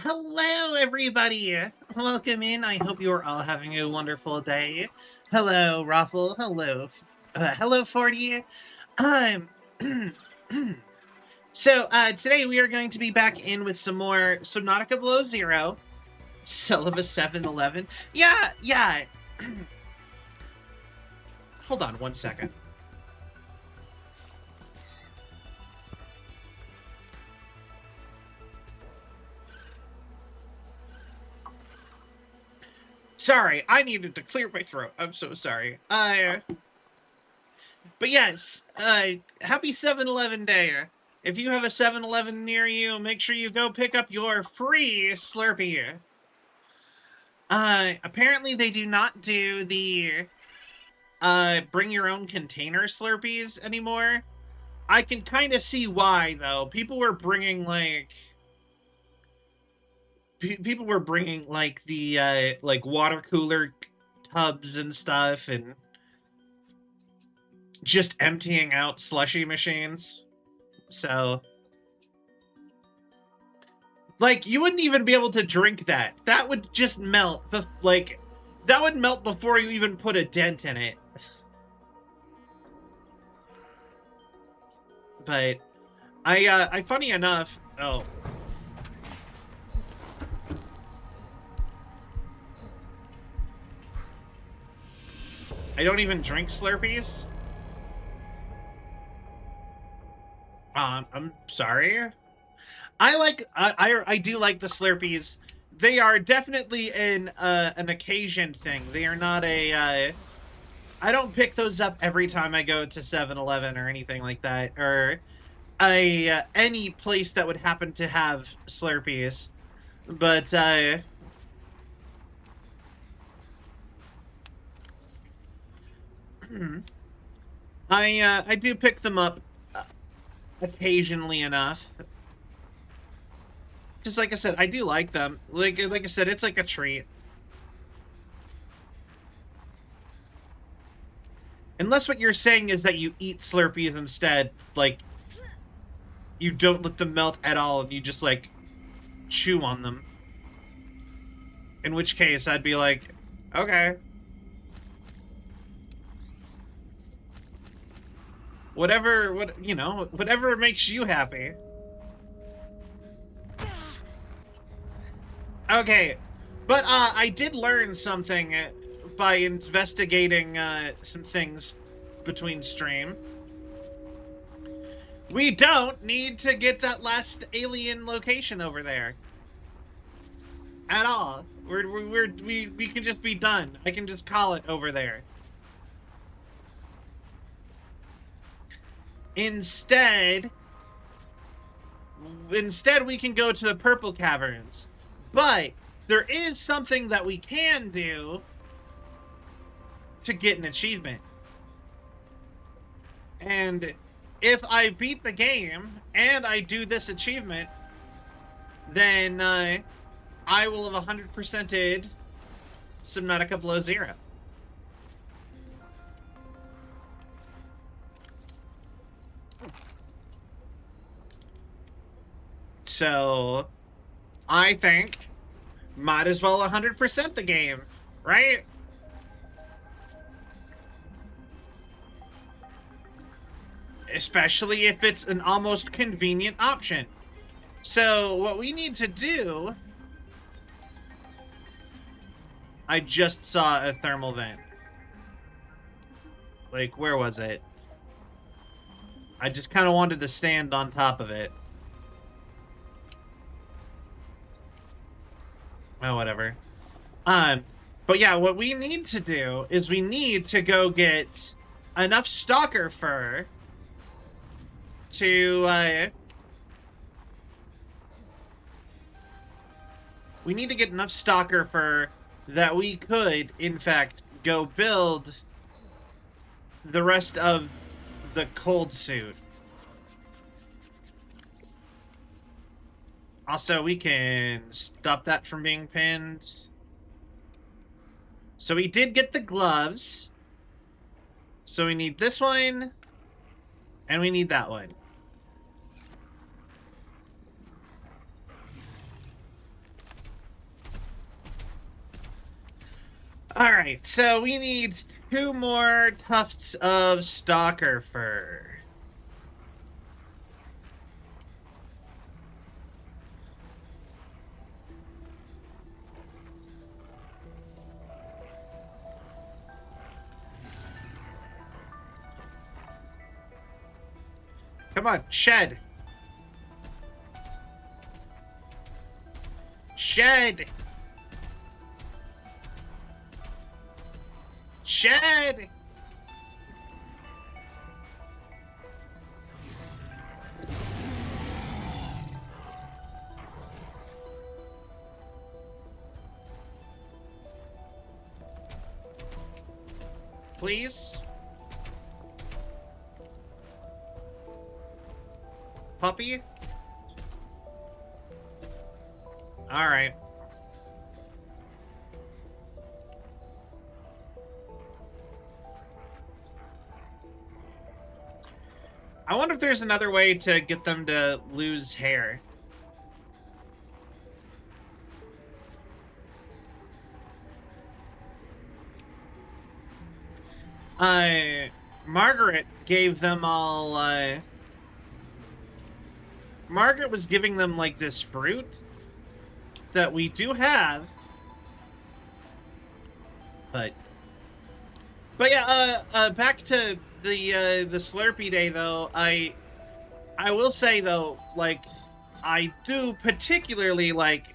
Hello, everybody. Welcome in. I hope you are all having a wonderful day. Hello, Ruffle. Hello, 40. Um, today we are going to be back in with some more Subnautica Below Zero. Cell of a 7-Eleven. Yeah. Hold on one second. Sorry, I needed to clear my throat. I'm so sorry. But yes, happy 7-Eleven day. If you have a 7-Eleven near you, make sure you go pick up your free Slurpee. Apparently they do not do the, bring your own container Slurpees anymore. I can kind of see why, though. People were bringing, like... People were bringing, like, the, like, water cooler tubs and stuff, and just emptying out Slushie machines. So... like, you wouldn't even be able to drink that. That would just melt. Like, that would melt before you even put a dent in it. But, funny enough... Oh. I don't even drink Slurpees? I'm sorry? I do like the Slurpees. They are definitely an occasion thing. They are not a, I don't pick those up every time I go to 7-Eleven or anything like that, or any place that would happen to have Slurpees. But, I do pick them up occasionally enough. Just like I said, I do like them. Like I said, it's like a treat. Unless what you're saying is that you eat Slurpees instead, like, you don't let them melt at all and you just, like, chew on them. In which case, I'd be like, okay. Whatever makes you happy. Okay, but I did learn something by investigating some things between stream. We don't need to get that last alien location over there at all. We can just be done. I can just call it over there. Instead, we can go to the Purple Caverns. But there is something that we can do to get an achievement. And if I beat the game and I do this achievement, then I will have 100%ed Subnautica Below Zero. So, I think might as well 100% the game, right? Especially if it's an almost convenient option. So, what we need to do... I just saw a thermal vent. Like, where was it? I just kind of wanted to stand on top of it. Oh, whatever. But yeah, what we need to do is we need to go get enough stalker fur to, we need to get enough stalker fur that we could, in fact, go build the rest of the cold suit. Also, we can stop that from being pinned. So we did get the gloves. So we need this one. And we need that one. Alright, so we need 2 more tufts of stalker fur. Come on, shed. Shed. Shed. Please. Puppy? Alright. I wonder if there's another way to get them to lose hair. Margaret gave them all, Margaret was giving them, like, this fruit that we do have. But yeah, back to the Slurpee Day, though. I will say, though, like, I do particularly like...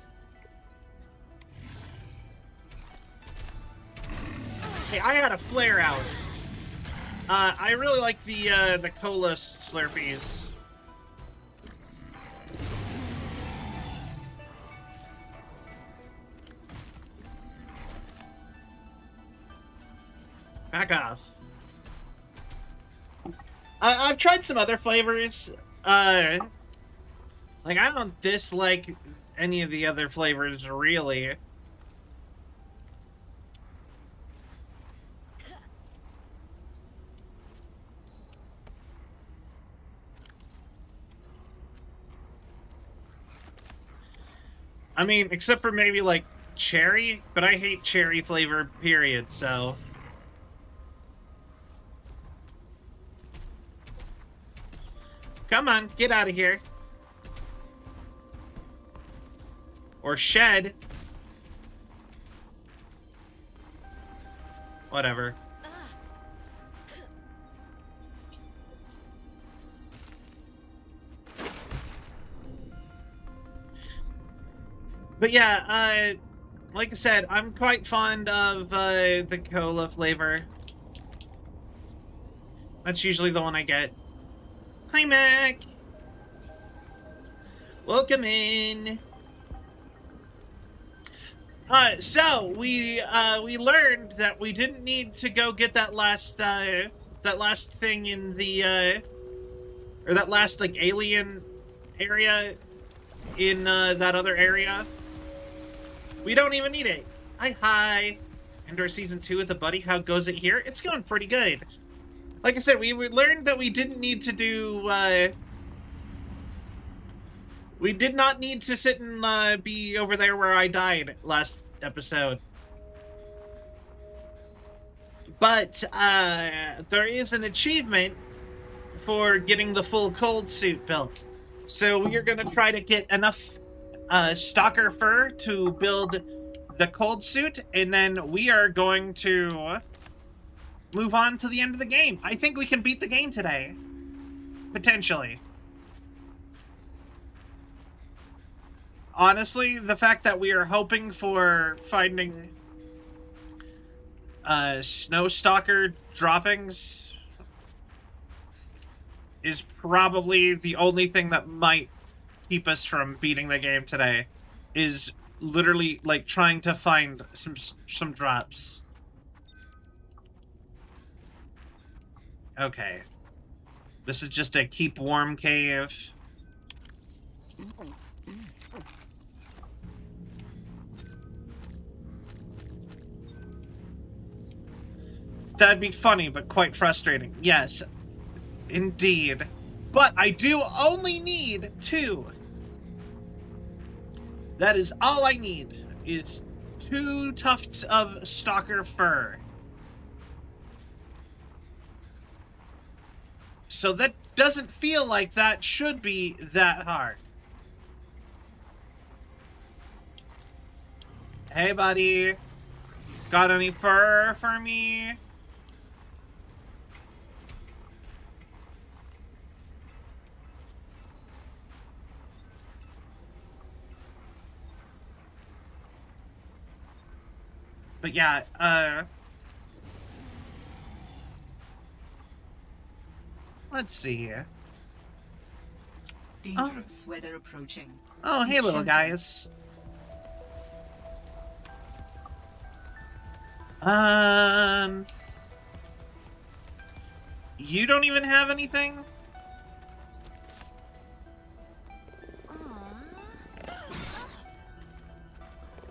Hey, I had a flare out. I really like the Cola Slurpees. Back off. I've tried some other flavors. Like, I don't dislike any of the other flavors, really. I mean, except for maybe, like, cherry, but I hate cherry flavor, period, so... Come on, get out of here. Or shed. Whatever. But yeah, like I said, I'm quite fond of the cola flavor. That's usually the one I get. Hi, Mac. Welcome in. So we learned that we didn't need to go get that last thing in the or that last, like, alien area in that other area. We don't even need it. Hi. Indoor Season 2 with a buddy. How goes it here? It's going pretty good. Like I said, we learned that we didn't need to do, we did not need to sit and, be over there where I died last episode. But, there is an achievement for getting the full cold suit built. So we are gonna try to get enough, stalker fur to build the cold suit, and then we are going to move on to the end of the game. I think we can beat the game today. Potentially. Honestly, the fact that we are hoping for finding snow stalker droppings is probably the only thing that might keep us from beating the game today. Is literally, like, trying to find some drops. Okay. This is just a keep warm cave. That'd be funny, but quite frustrating. Yes, indeed. But I do only need 2. That is all I need, is 2 tufts of stalker fur. So that doesn't feel like that should be that hard. Hey, buddy. Got any fur for me? But yeah, let's see here. Dangerous weather approaching. Oh, Seek hey, little shelter. guys. You don't even have anything?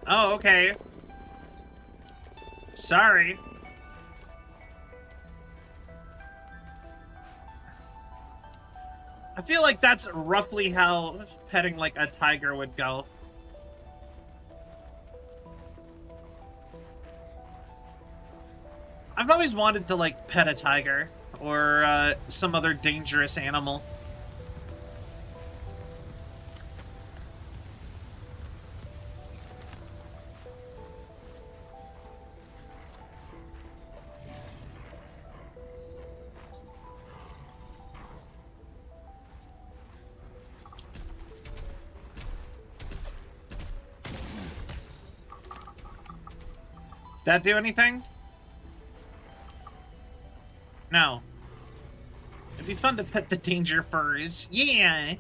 Oh, okay. Sorry. I feel like that's roughly how petting like a tiger would go. I've always wanted to like pet a tiger or some other dangerous animal. That do anything? No. It'd be fun to pet the danger furs. Yeah!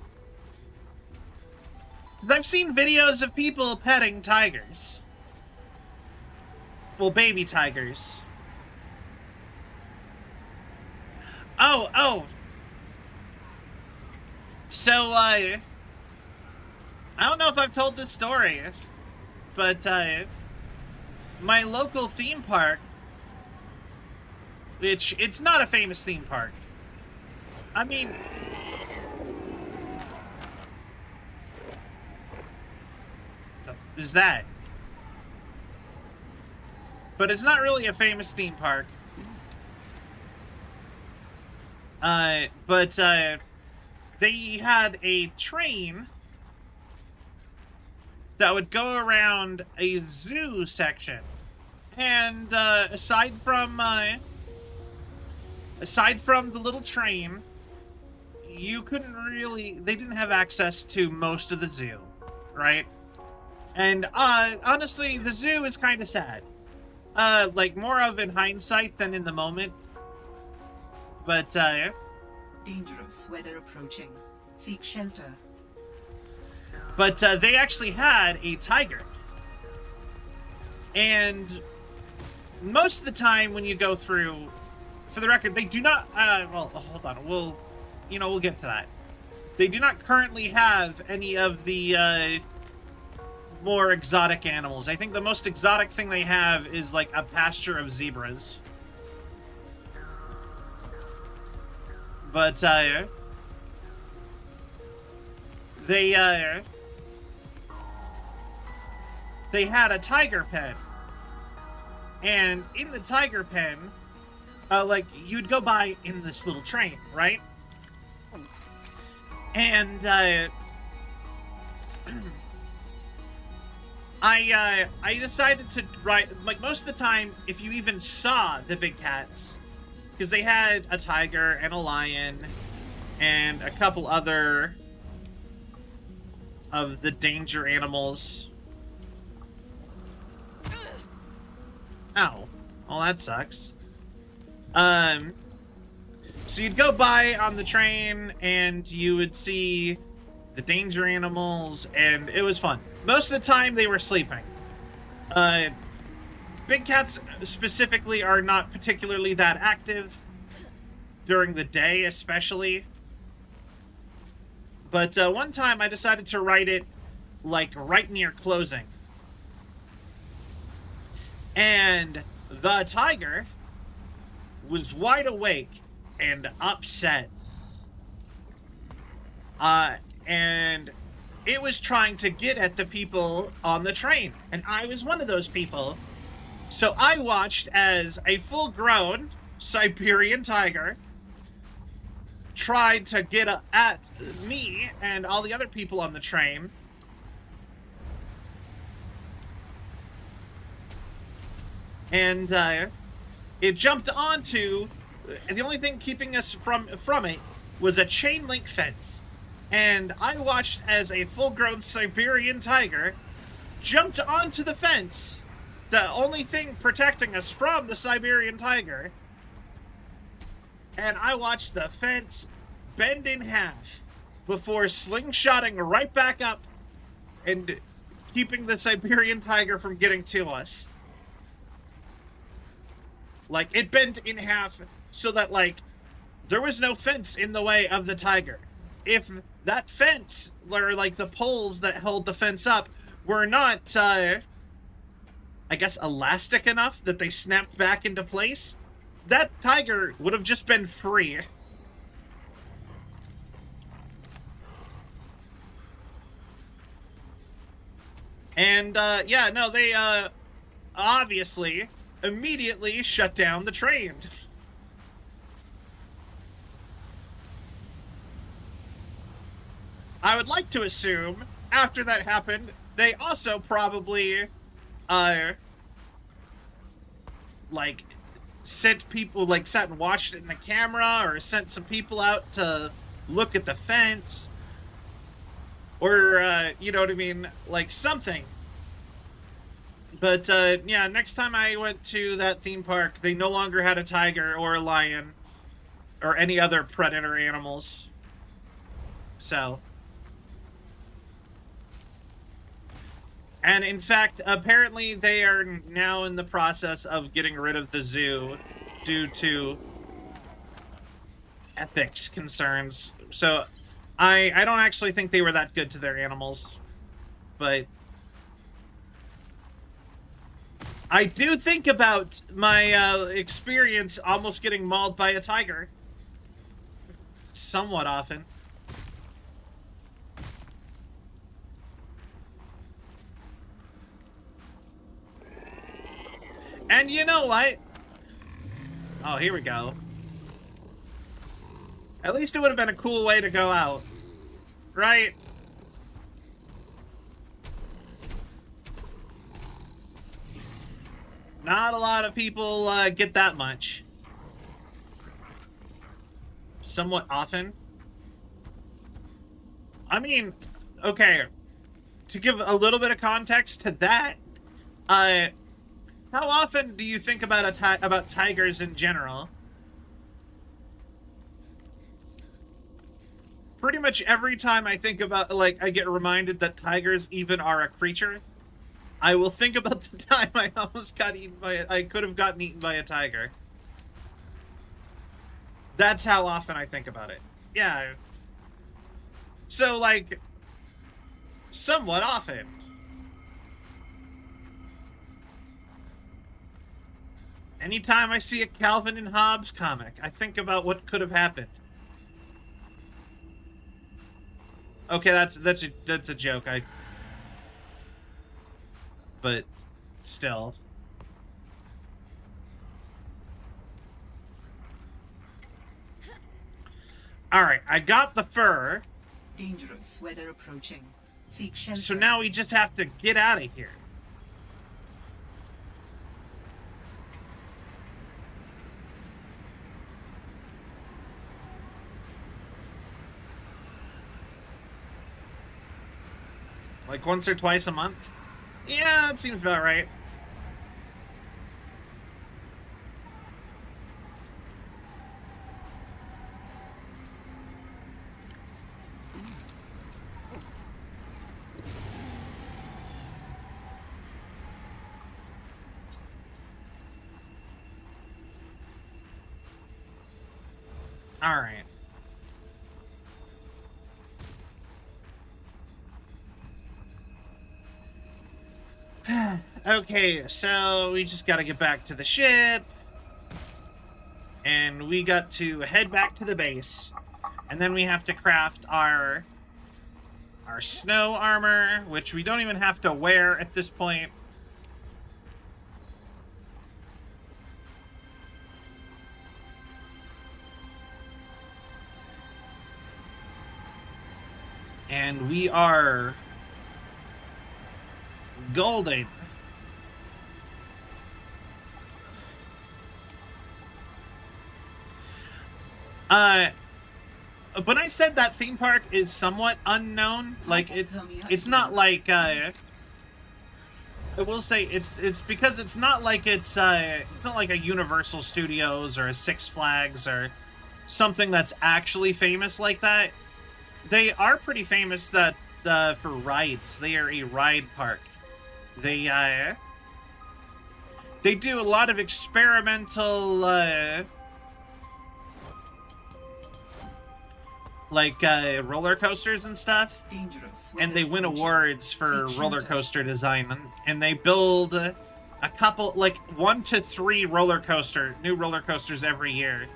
'Cause I've seen videos of people petting tigers. Well, baby tigers. Oh! So, I don't know if I've told this story, but, my local theme park, which, it's not a famous theme park. I mean... What is that? But it's not really a famous theme park. But they had a train that would go around a zoo section. And, aside from the little train, you couldn't really... They didn't have access to most of the zoo, right? And, honestly, the zoo is kind of sad. Like, more of in hindsight than in the moment. But, Dangerous weather approaching. Seek shelter. But, they actually had a tiger. And most of the time when you go through... For the record, they do not... well, hold on. We'll get to that. They do not currently have any of the, more exotic animals. I think the most exotic thing they have is, like, a pasture of zebras. But, they had a tiger pen. And in the tiger pen, like, you'd go by in this little train, right? And, I decided to write, like, most of the time, if you even saw the big cats, because they had a tiger and a lion and a couple other of the danger animals. Ow. Well, that sucks. So you'd go by on the train and you would see the danger animals, and it was fun. Most of the time they were sleeping. Big cats specifically are not particularly that active during the day, especially. But one time I decided to write it, like, right near closing. And the tiger was wide awake and upset. And it was trying to get at the people on the train, and I was one of those people. So I watched as a full-grown Siberian tiger tried to get at me and all the other people on the train. And it jumped onto, the only thing keeping us from it was a chain link fence. And I watched as a full-grown Siberian tiger jumped onto the fence, the only thing protecting us from the Siberian tiger. And I watched the fence bend in half before slingshotting right back up and keeping the Siberian tiger from getting to us. Like, it bent in half so that, like, there was no fence in the way of the tiger. If that fence, or, like, the poles that held the fence up were not, I guess, elastic enough that they snapped back into place, that tiger would have just been free. And, yeah, no, they, obviously immediately shut down the train. I would like to assume, after that happened, they also probably, like, sent people, like, sat and watched it in the camera, or sent some people out to look at the fence, or, you know what I mean, like, something. But, yeah, next time I went to that theme park, they no longer had a tiger or a lion or any other predator animals. So. And in fact, apparently they are now in the process of getting rid of the zoo due to ethics concerns. So I don't actually think they were that good to their animals. But I do think about my experience almost getting mauled by a tiger. Somewhat often. And you know what? Oh, here we go. At least it would have been a cool way to go out. Right? Not a lot of people get that much. Somewhat often. I mean, okay. To give a little bit of context to that, how often do you think about about tigers in general? Pretty much every time I think about, like, I get reminded that tigers even are a creature, I will think about the time I almost got eaten by I could have gotten eaten by a tiger. That's how often I think about it. Yeah. So, like, somewhat often. Anytime I see a Calvin and Hobbes comic, I think about what could have happened. Okay, that's a joke. But still. All right, I got the fur. Dangerous weather approaching. Seek shelter. So now we just have to get out of here. Like once or twice a month? Yeah, that seems about right. All right. Okay, so we just gotta get back to the ship. And we got to head back to the base. And then we have to craft our our snow armor, which we don't even have to wear at this point. And we are golden. When I said that theme park is somewhat unknown, like it's not like I will say it's because it's not like it's not like a Universal Studios or a Six Flags or something that's actually famous like that. They are pretty famous that for rides. They are a ride park. They do a lot of experimental like roller coasters and stuff, and they win awards for roller coaster design, and they build a couple, like 1 to 3 new roller coasters every year.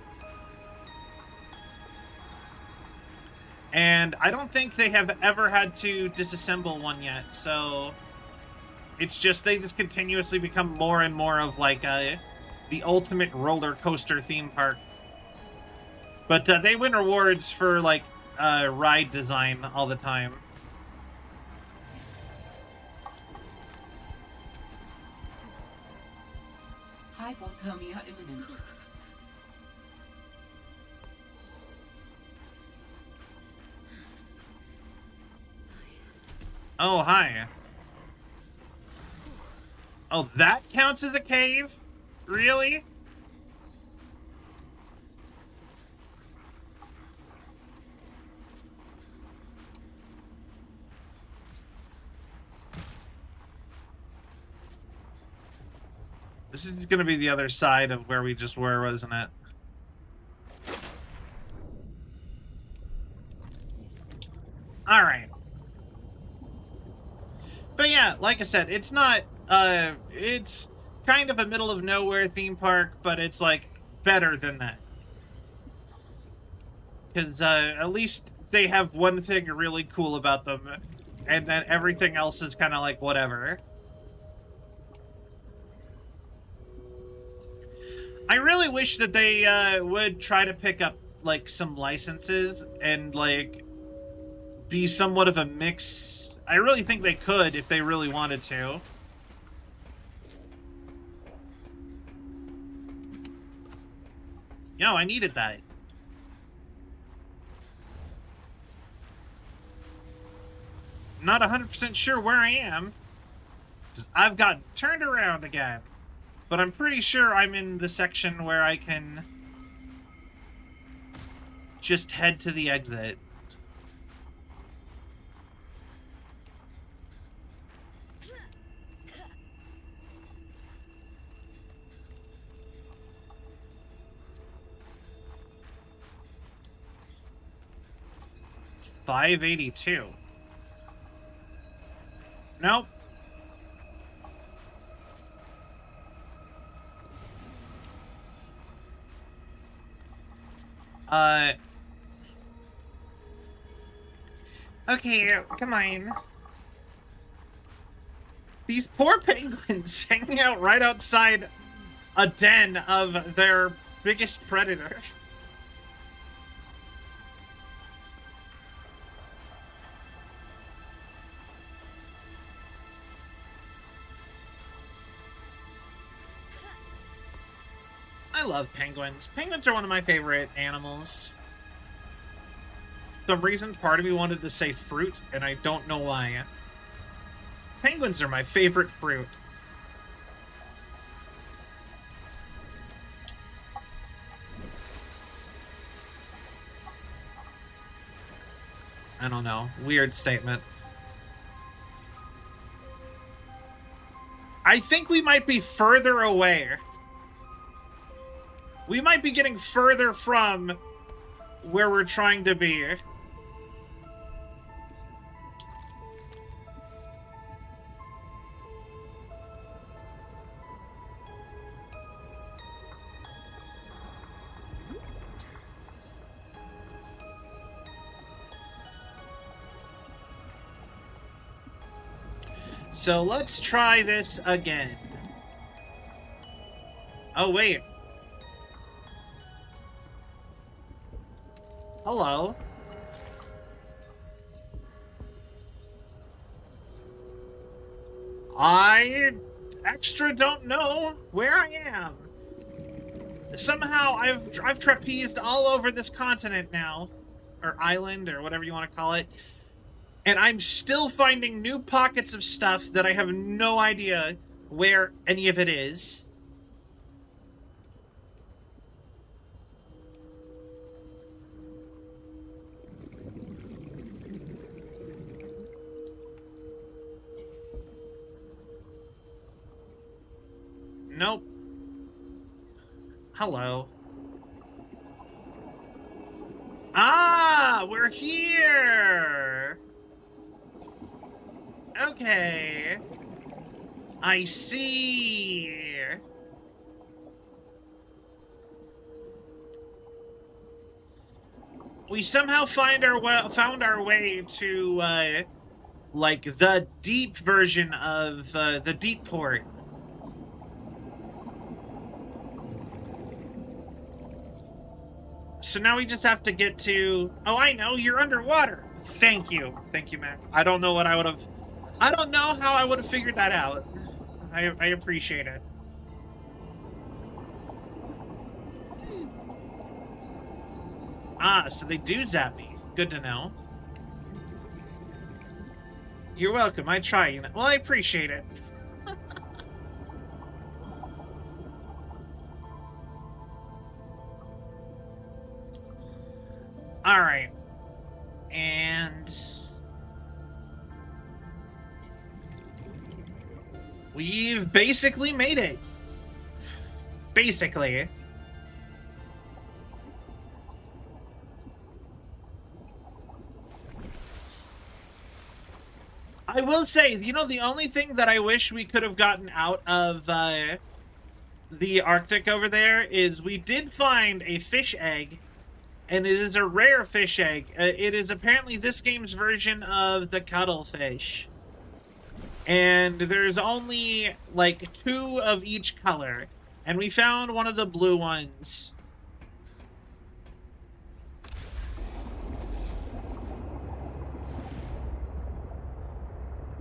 And I don't think they have ever had to disassemble one yet, so it's just they just continuously become more and more of like the ultimate roller coaster theme park. But they win awards for like ride design all the time. Hypothermia imminent. Oh, hi. Oh, that counts as a cave? Really? This is going to be the other side of where we just were, wasn't it? All right. But yeah, like I said, it's not, it's kind of a middle of nowhere theme park, but it's like better than that. Because at least they have one thing really cool about them, and then everything else is kind of like whatever. I really wish that they would try to pick up like some licenses and like be somewhat of a mix. I really think they could if they really wanted to. Yo, I needed that. Not 100% sure where I am, because I've got turned around again. But I'm pretty sure I'm in the section where I can just head to the exit. $582. Nope. Okay, come on. These poor penguins hanging out right outside a den of their biggest predator. I love penguins. Penguins are one of my favorite animals. For some reason, part of me wanted to say fruit, and I don't know why. Penguins are my favorite fruit. I don't know. Weird statement. I think we might be further away. We might be getting further from where we're trying to be. So let's try this again. Oh, wait. Hello. I extra don't know where I am. Somehow I've trapezed all over this continent now, or island, or whatever you want to call it, and I'm still finding new pockets of stuff that I have no idea where any of it is. Nope. Hello. Ah, we're here! Okay. I see. We somehow found our way to, like, the deep version of, the deep port. So now we just have to get to... Oh, I know, you're underwater. Thank you. Thank you, Mac. I don't know what I would have... I don't know how I would have figured that out. I appreciate it. Ah, so they do zap me. Good to know. You're welcome. I try, you know. Well, I appreciate it. All right. And we've basically made it. Basically. I will say, you know, the only thing that I wish we could have gotten out of the Arctic over there is we did find a fish egg, and it is a rare fish egg. It is apparently this game's version of the cuttlefish. And there's only, like, 2 of each color. And we found one of the blue ones.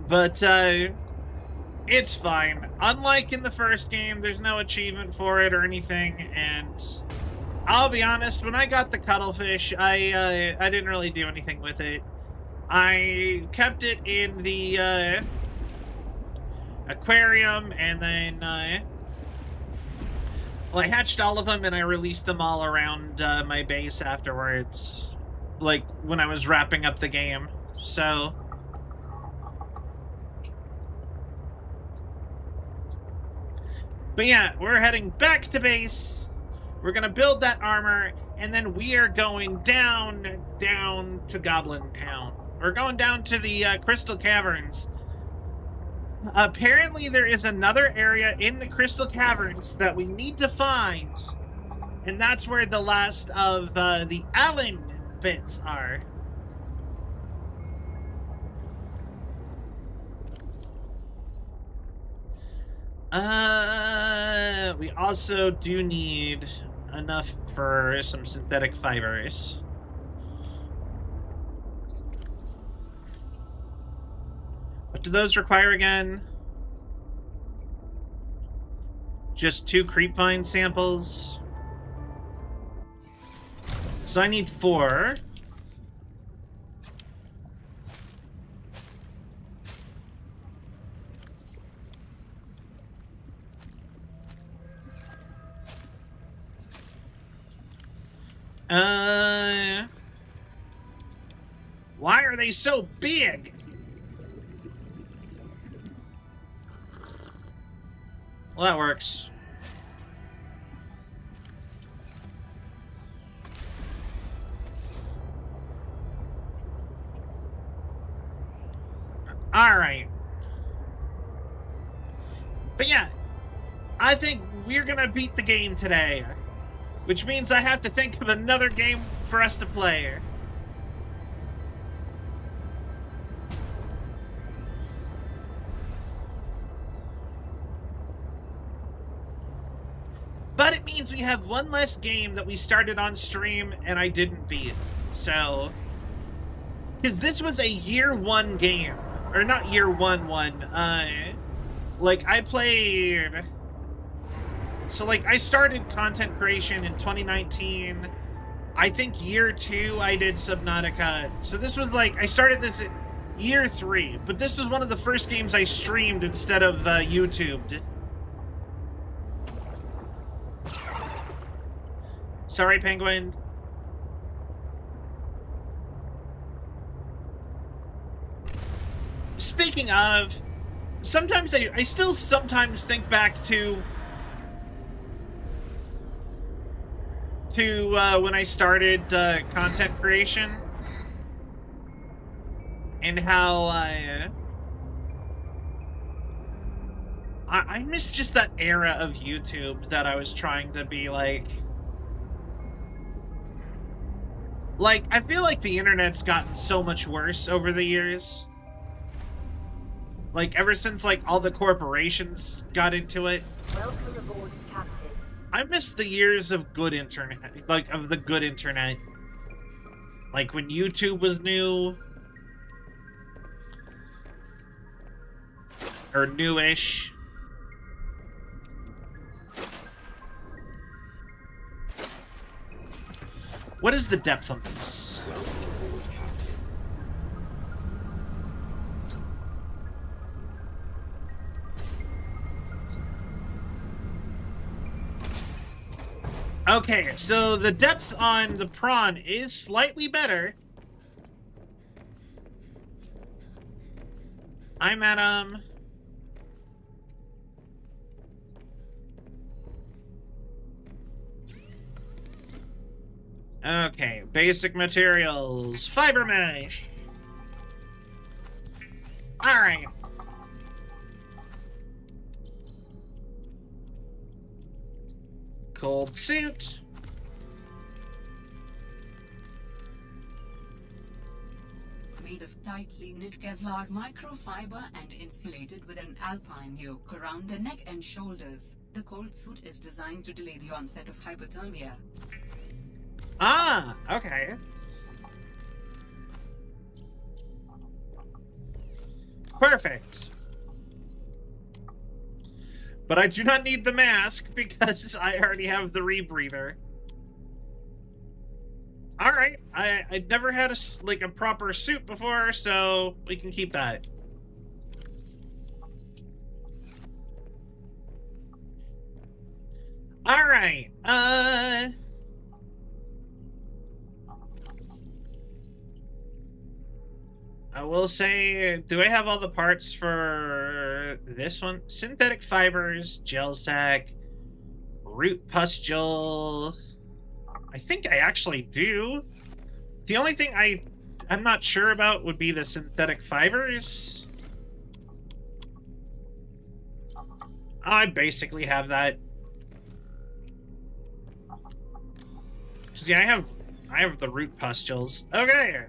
But, it's fine. Unlike in the first game, there's no achievement for it or anything, and I'll be honest, when I got the cuttlefish, I didn't really do anything with it. I kept it in the, aquarium, and then, well, I hatched all of them, and I released them all around, my base afterwards, like, when I was wrapping up the game, so... But yeah, we're heading back to base. We're gonna build that armor, and then we are going down to Goblin Town. We're going down to the Crystal Caverns. Apparently there is another area in the Crystal Caverns that we need to find, and that's where the last of the Allen bits are. We also do need enough for some synthetic fibers. What do those require again? Just 2 creepvine samples. So I need 4. Why are they so big? Well, that works. All right. But yeah, I think we're gonna beat the game today, which means I have to think of another game for us to play. But it means we have one less game that we started on stream and I didn't beat. So, because this was a year one game, or not year one. Like I played. So like I started content creation in 2019. I think year 2 I did Subnautica. So this was like I started this at year 3, but this was one of the first games I streamed instead of YouTubed. Sorry, Penguin. Speaking of, sometimes I still sometimes think back to when I started content creation and how I miss just that era of YouTube that I was trying to be like, I feel like the internet's gotten so much worse over the years. Like, ever since, like, all the corporations got into it. Welcome aboard, Captain. I miss the years of good internet. Like, of the good internet. Like, when YouTube was new. Or newish. What is the depth on this? Okay, so the depth on the prawn is slightly better. I'm at, okay, basic materials. Fiber mesh. Alright. Cold suit. Made of tightly knit Kevlar microfiber and insulated with an alpine yoke around the neck and shoulders, the cold suit is designed to delay the onset of hypothermia. Ah, okay. Perfect. But I do not need the mask because I already have the rebreather. All right, I never had a proper suit before, so we can keep that. All right, I will say, do I have all the parts for this one? Synthetic fibers, gel sac, root pustule. I think I actually do. The only thing I'm not sure about would be the synthetic fibers. I basically have that. 'Cause, yeah, I have the root pustules. Okay.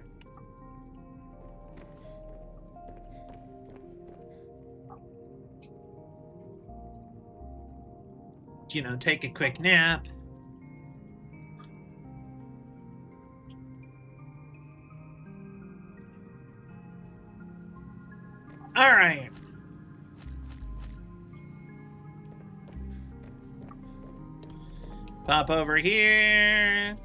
You know, take a quick nap. All right. Pop over here.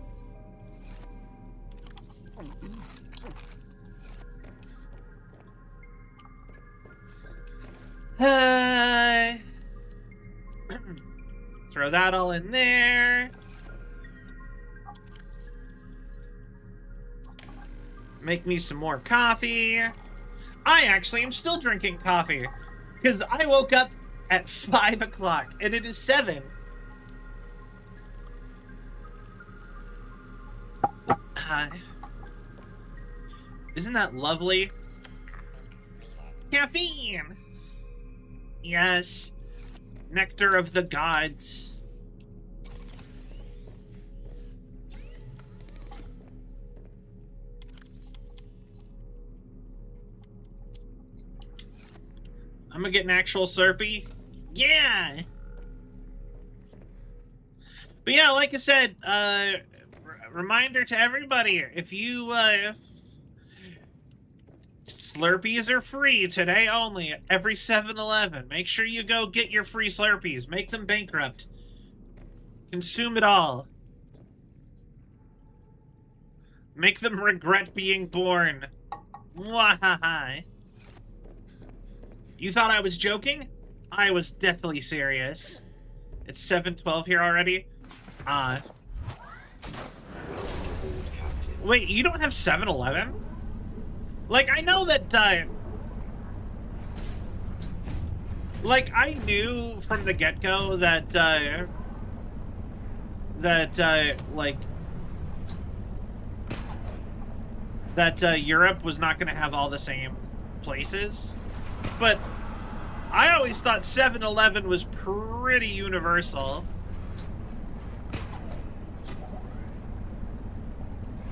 Throw that all in there. Make me some more coffee. I actually am still drinking coffee because I woke up at 5 o'clock and it is 7. Isn't that lovely? Caffeine! Yes. Nectar of the gods. I'm gonna get an actual Slurpee. Yeah! But yeah, like I said, reminder to everybody, if you, Slurpees are free today only, every 7-Eleven. Make sure you go get your free Slurpees. Make them bankrupt. Consume it all. Make them regret being born. Why? You thought I was joking? I was deathly serious. It's 7:12 here already. Wait, you don't have 7-Eleven? Like, I know that, like, I knew from the get-go that, Europe was not going to have all the same places. But I always thought 7-Eleven was pretty universal.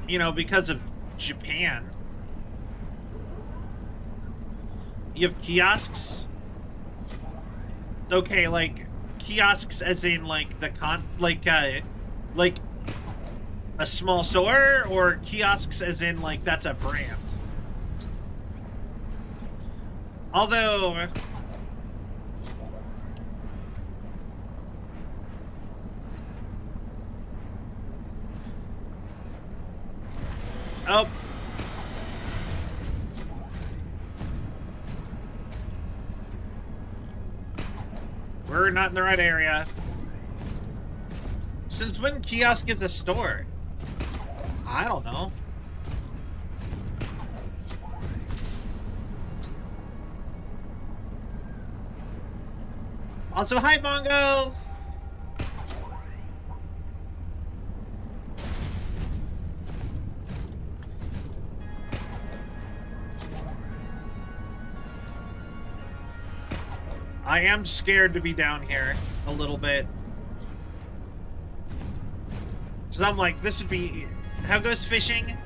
You know, because of Japan. You have kiosks. Okay, like kiosks as in like like a small store, or kiosks as in like that's a brand. Although oh, we're not in the right area. Since when kiosk is a store? I don't know. Also, hi, Bongo! I am scared to be down here a little bit. So I'm like, this would be... How goes fishing?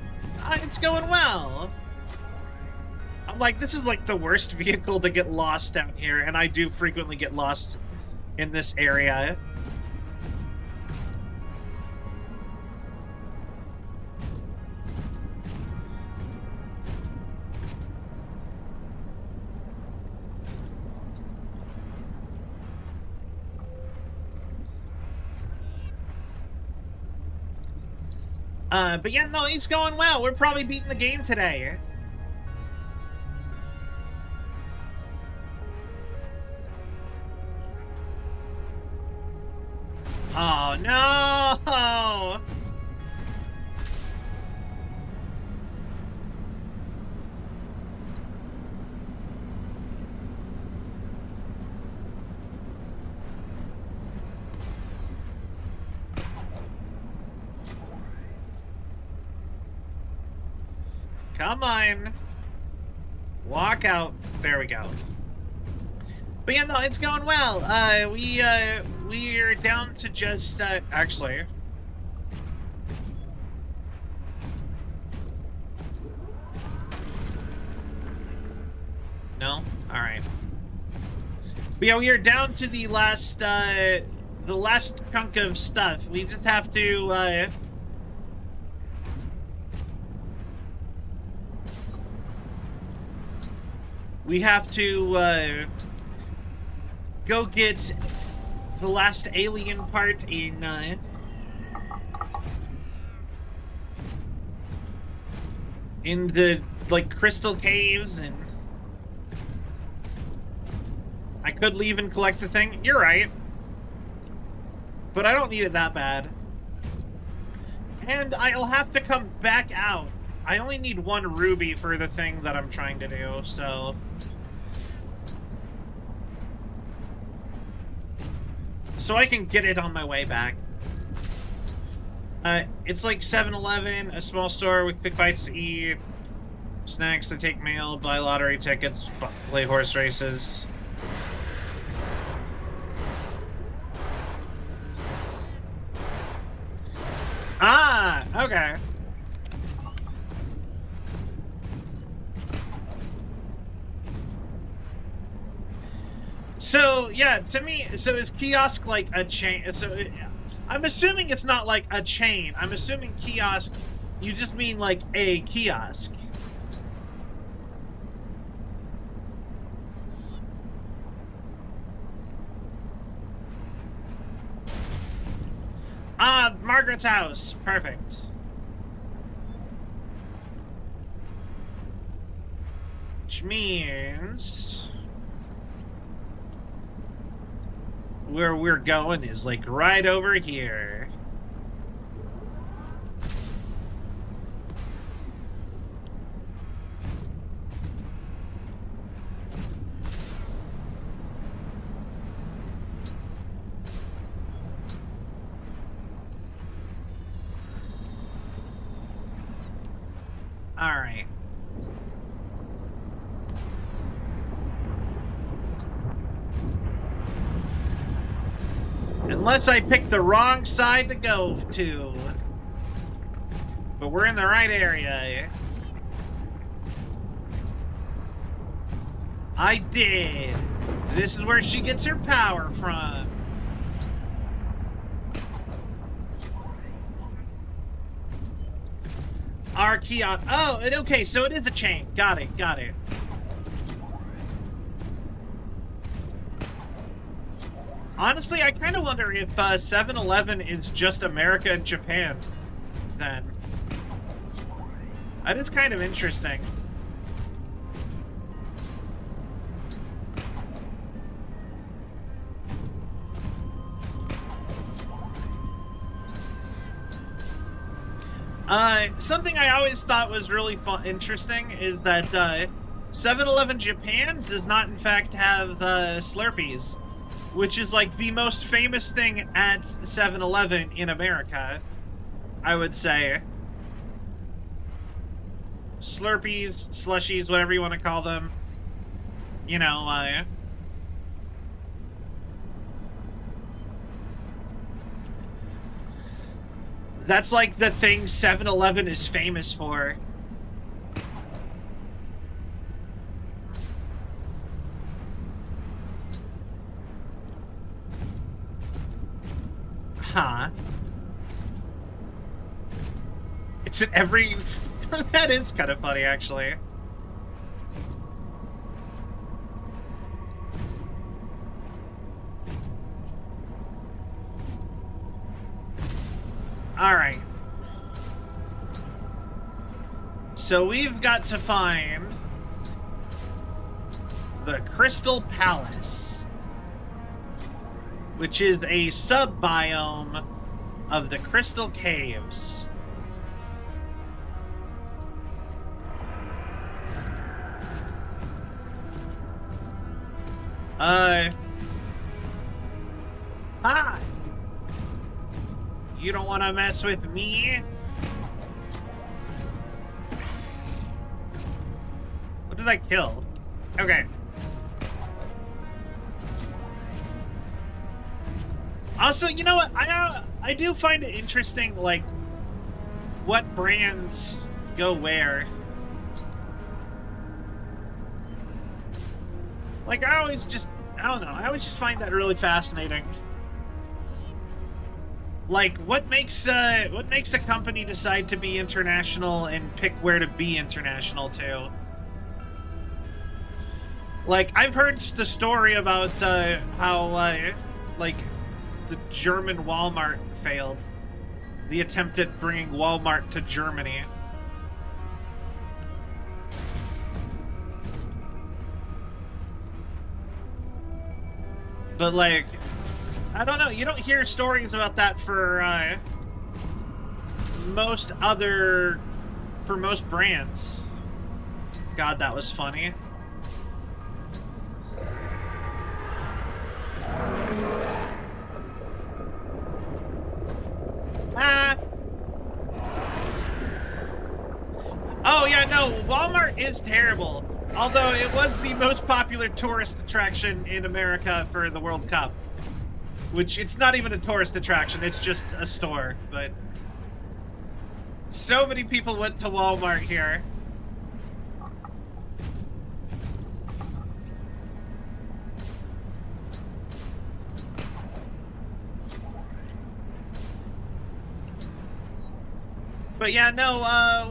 It's going well. I'm like, this is like the worst vehicle to get lost down here, and I do frequently get lost in this area. But yeah, no, he's going well. We're probably beating the game today. Oh, no! Come on. Walk out. There we go. But yeah, no, it's going well. We're down to just, actually. No? Alright. But yeah, we are down to the last chunk of stuff. We just have to, we have to, go get the last alien part in, the, like, crystal caves, and I could leave and collect the thing. You're right. But I don't need it that bad. And I'll have to come back out. I only need 1 ruby for the thing that I'm trying to do, so... So I can get it on my way back. It's like 7-Eleven, a small store with quick bites to eat, snacks to take mail, buy lottery tickets, play horse races. Ah, okay. So, yeah, to me, so is kiosk like a chain? So, I'm assuming it's not like a chain. I'm assuming kiosk, you just mean like a kiosk. Ah, Margaret's house. Perfect. Which means where we're going is like right over here. All right. Unless I picked the wrong side to go to. But we're in the right area. I did. This is where she gets her power from. Archeon. Oh, okay, so it is a chain. Got it, got it. Honestly, I kind of wonder if 7-Eleven is just America and Japan, then. That is kind of interesting. Something I always thought was really interesting is that 7-Eleven Japan does not, in fact, have Slurpees, which is like the most famous thing at 7-Eleven in America, I would say. Slurpees, slushies, whatever you want to call them. You know, that's like the thing 7-Eleven is famous for. Huh. It's in every... That is kind of funny, actually. Alright. So we've got to find the Crystal Palace, which is a sub-biome of the Crystal Caves. Hi! You don't want to mess with me? What did I kill? Okay. Also, you know what? I do find it interesting, like, what brands go where. Like, I always find that really fascinating. Like, what makes a company decide to be international and pick where to be international to? Like, I've heard the story about how like the German Walmart failed. The attempt at bringing Walmart to Germany. But, like, I don't know. You don't hear stories about that for most brands. God, that was funny. Ah. Oh, yeah, no, Walmart is terrible. Although it was the most popular tourist attraction in America for the World Cup. Which, it's not even a tourist attraction, it's just a store, but... So many people went to Walmart here. But yeah, no,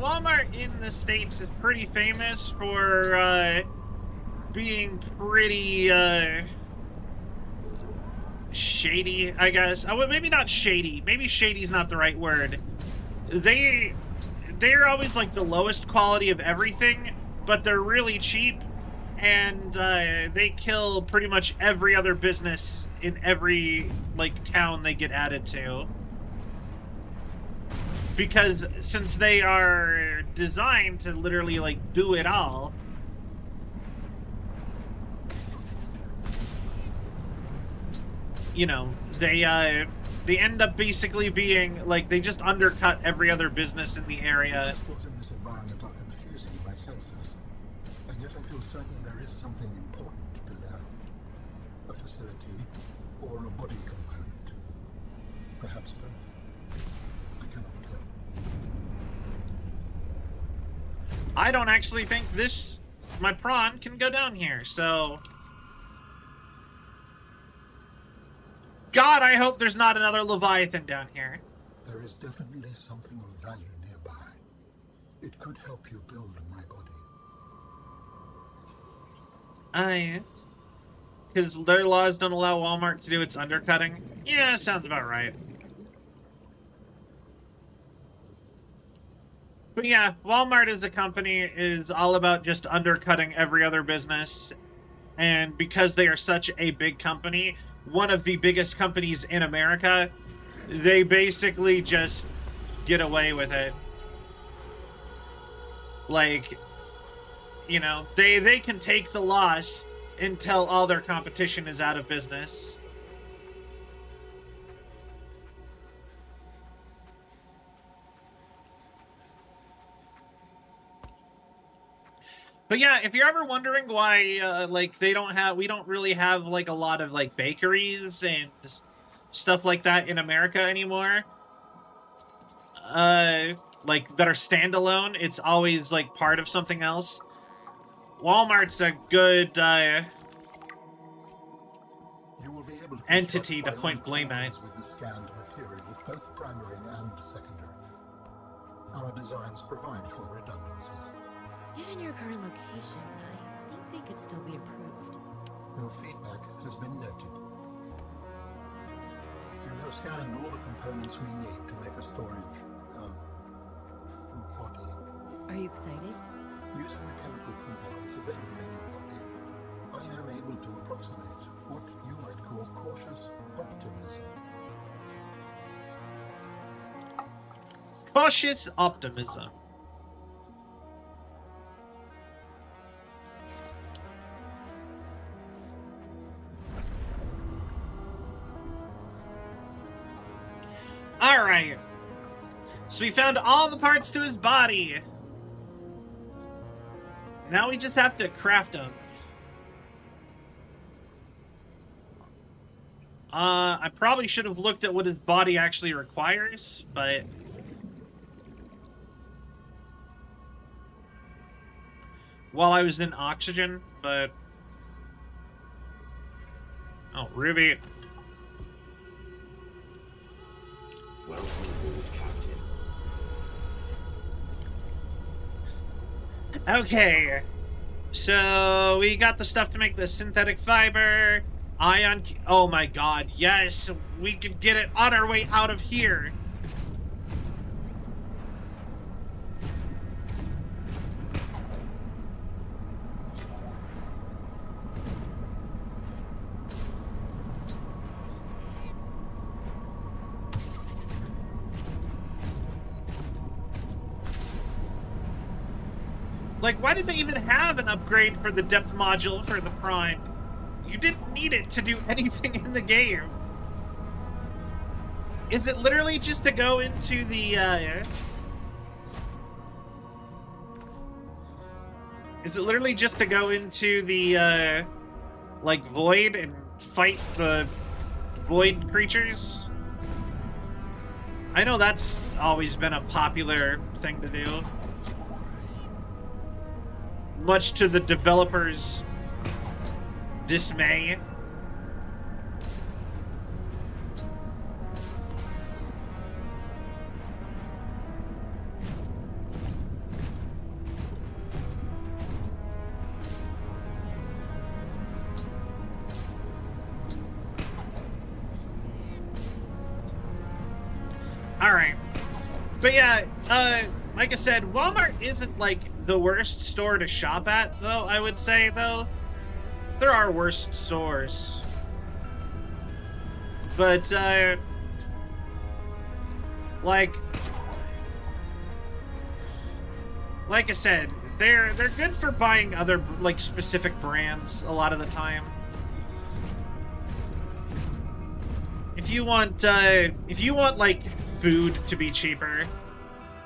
Walmart in the States is pretty famous for being pretty shady, I guess. Oh, well, maybe not shady. Maybe shady's not the right word. They're always like the lowest quality of everything, but they're really cheap, and they kill pretty much every other business in every like town they get added to. Because since they are designed to literally like do it all, you know, they end up basically being like, they just undercut every other business in the area. Thoughts in this environment are confusing my senses, and yet I feel certain there is something important below. A facility or a body component. Perhaps both. I cannot tell. I don't actually think my prawn can go down here, so... God, I hope there's not another Leviathan down here. There is definitely something of value nearby. It could help you build my body. Because their laws don't allow Walmart to do its undercutting? Yeah, sounds about right. But yeah, Walmart as a company is all about just undercutting every other business. And because they are such a big company, one of the biggest companies in America, they basically just get away with it. Like, you know, they can take the loss until all their competition is out of business. But yeah, if you're ever wondering why, like, we don't really have, like, a lot of, like, bakeries and stuff like that in America anymore, like, that are standalone, it's always, like, part of something else. Walmart's a good, You will be able to entity to point blame at. with the scanned material, both primary and secondary. Our designs provide for redundancies. Given your current location, I think they could still be improved. Your feedback has been noted. You have scanned all the components we need to make a storage body. Are you excited? Using the chemical compounds available in your body, I am able to approximate what you might call cautious optimism. Cautious optimism. Alright. So we found all the parts to his body. Now we just have to craft them. I probably should have looked at what his body actually requires, but... while I was in oxygen, but... oh, Ruby. Welcome aboard, Captain. Okay. So, we got the stuff to make the synthetic fiber. Oh my god, yes! We could get it on our way out of here! Like, why did they even have an upgrade for the depth module for the Prime? You didn't need it to do anything in the game. Is it literally just to go into the, is it literally just to go into the, like, void and fight the void creatures? I know that's always been a popular thing to do. Much to the developers' dismay. Alright. But yeah, like I said, Walmart isn't like the worst store to shop at, though, I would say, though. There are worse stores. But, like I said, they're good for buying other, like, specific brands a lot of the time. If you want, like, food to be cheaper,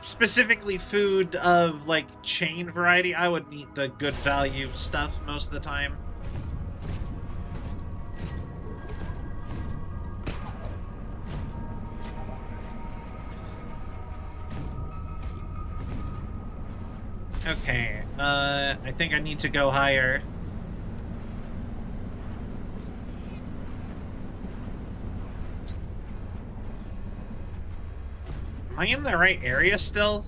specifically food of, like, chain variety, I would need the good value stuff most of the time. Okay, I think I need to go higher. Am I in the right area still?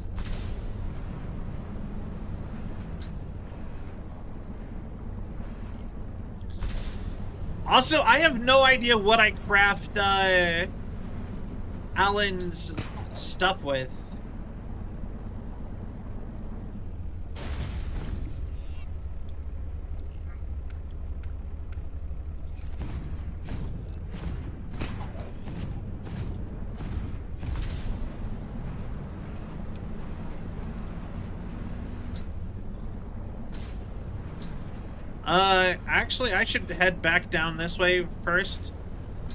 Also, I have no idea what I craft, Alan's stuff with. Actually, I should head back down this way first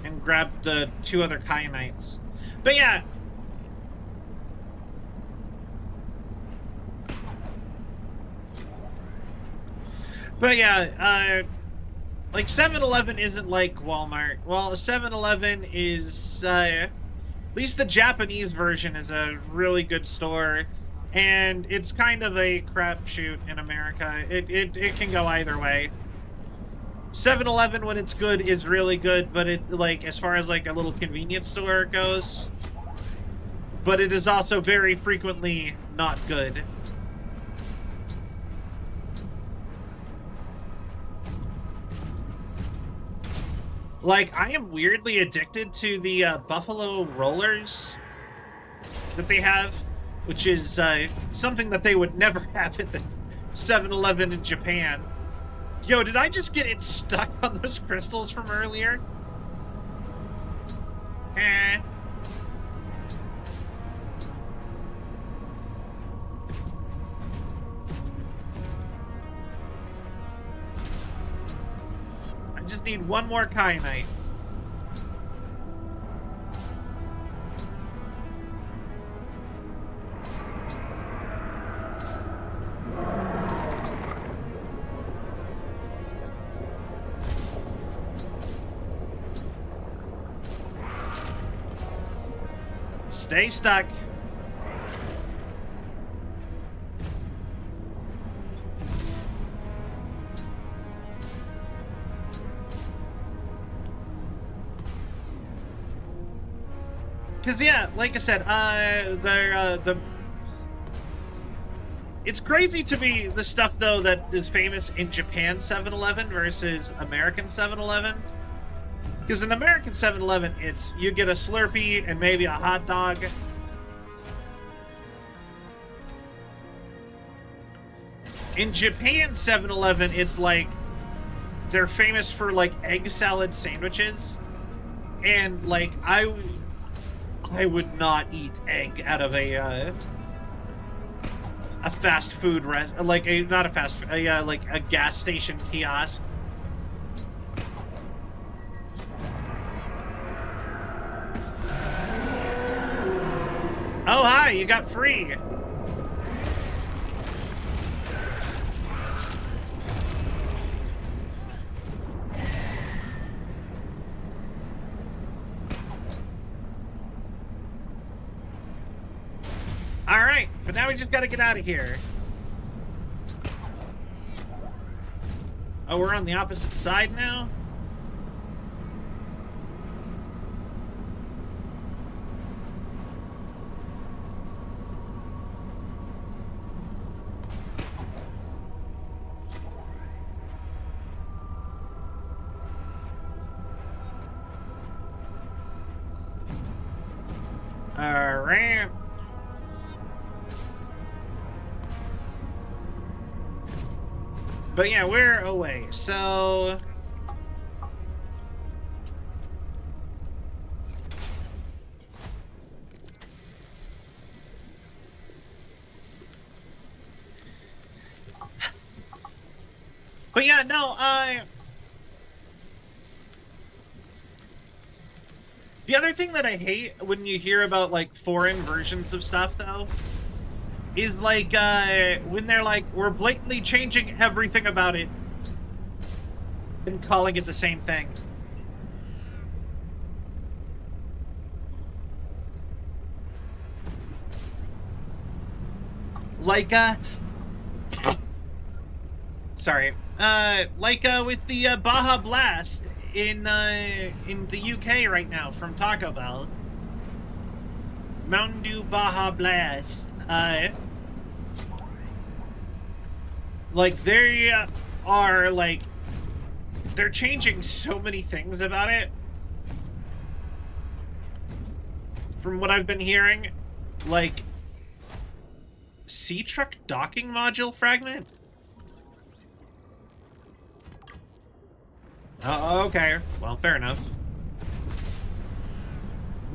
and grab the 2 other kyanites. But yeah. Like 7-Eleven isn't like Walmart. Well, 7-Eleven is, at least the Japanese version is a really good store. And it's kind of a crapshoot in America. It can go either way. 7-Eleven, when it's good, is really good, but it, like, as far as, like, a little convenience store goes, but it is also very frequently not good. Like, I am weirdly addicted to the buffalo rollers that they have, which is something that they would never have at the 7-Eleven in Japan. Yo, did I just get it stuck on those crystals from earlier? Eh. I just need one more kyanite. Stay stuck. Cause yeah, like I said, it's crazy to me the stuff though that is famous in Japan 7-Eleven versus American 7-Eleven. Because in American 7-Eleven, it's you get a Slurpee and maybe a hot dog. In Japan 7-Eleven, it's like they're famous for like egg salad sandwiches. And like I would not eat egg out of a fast food like a gas station kiosk. Oh, hi, you got free. All right, but now we just got to get out of here. Oh, we're on the opposite side now? Alright. But yeah, we're away, so... But yeah, no, the other thing that I hate when you hear about, like, foreign versions of stuff, though, is, like, when they're like, we're blatantly changing everything about it and calling it the same thing. Like, sorry. With the Baja Blast in the UK right now from Taco Bell. Mountain Dew Baja Blast. Like, they are, like, they're changing so many things about it. From what I've been hearing, like, sea truck docking module fragment? Oh, okay. Well, fair enough.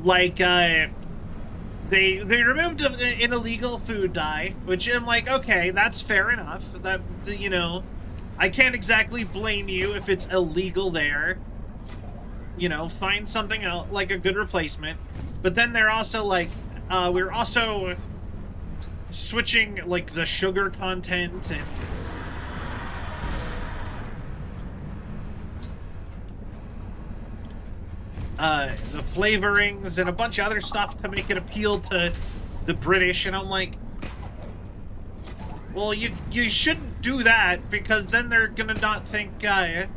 Like, they removed an illegal food dye, which I'm like, okay, that's fair enough. That, you know, I can't exactly blame you if it's illegal there. You know, find something else, like a good replacement. But then they're also like, we're also switching, like, the sugar content and... the flavorings and a bunch of other stuff to make it appeal to the British, and I'm like, well, you shouldn't do that, because then they're gonna not think, they're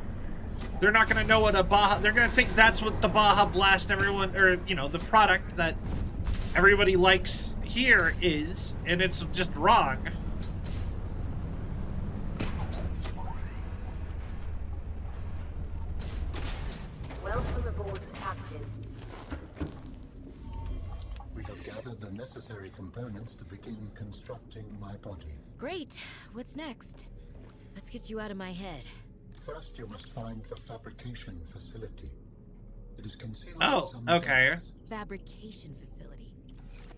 not gonna know what a Baja, they're gonna think that's what the Baja Blast everyone, or, you know, the product that everybody likes here is, and it's just wrong. Welcome aboard, Captain. We have gathered the necessary components to begin constructing my body. Great. What's next? Let's get you out of my head. First, you must find the fabrication facility. It is concealed. Oh, okay. Fabrication facility.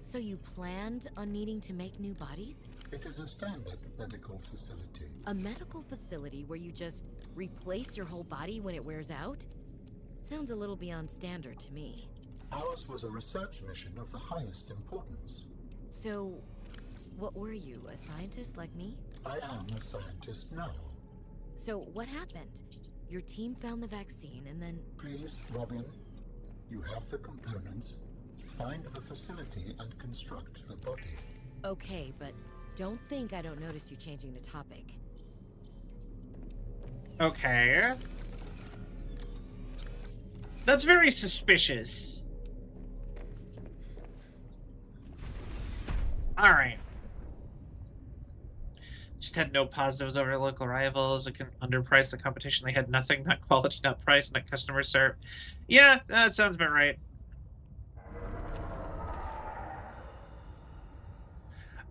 So you planned on needing to make new bodies? It is a standard medical facility. A medical facility where you just replace your whole body when it wears out? Sounds a little beyond standard to me. Ours was a research mission of the highest importance. So, what were you, a scientist like me? I am a scientist now. So, what happened? Your team found the vaccine and then... Please, Robin, you have the components. Find the facility and construct the body. Okay, but don't think I don't notice you changing the topic. Okay. That's very suspicious. Alright. Just had no positives over local rivals. It can underprice the competition. They had nothing, not quality, not price, not customer service. Yeah, that sounds about right.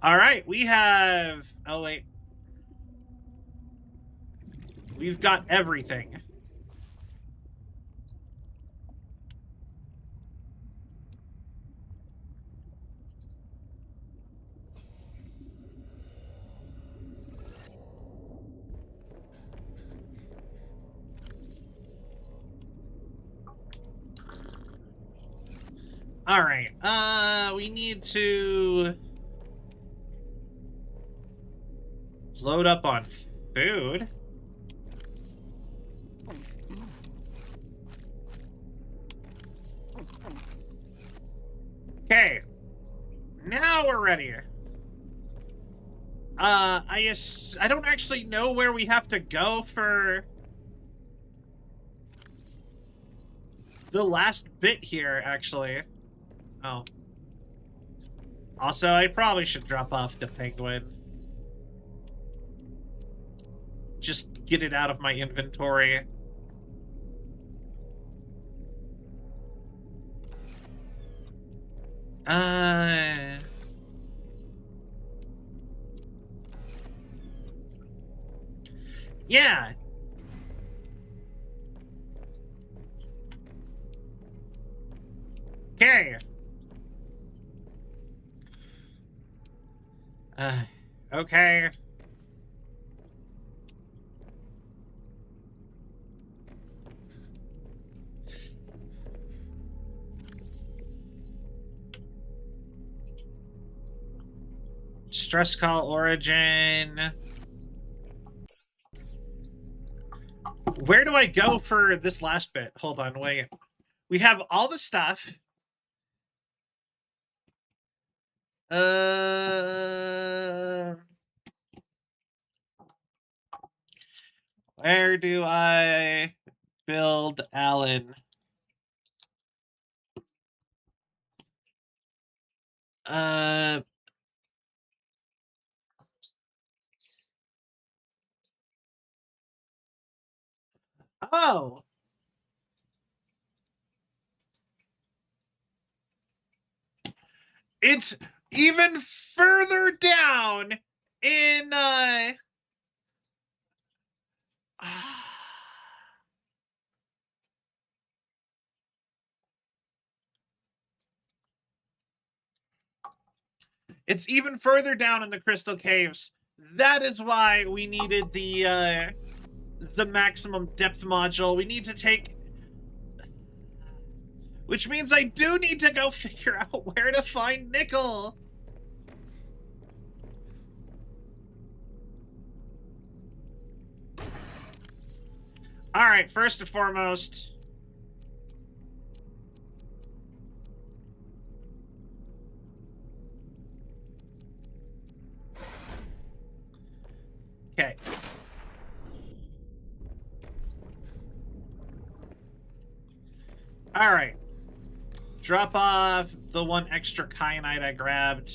Alright, we have... Oh, wait. We've got everything. Alright, we need to load up on food. Okay, now we're ready. I don't actually know where we have to go for the last bit here, actually. Oh. Also, I probably should drop off the penguin. Just get it out of my inventory. Yeah. Okay. Okay. Stress call origin. Where do I go for this last bit? Hold on, wait. We have all the stuff. Where do I build Alan? Oh. It's even further down in, it's even further down in the Crystal Caves. That is why we needed the maximum depth module. We need to take... Which means I do need to go figure out where to find nickel. Alright, first and foremost... Okay. Alright. Drop off the one extra kyanite I grabbed.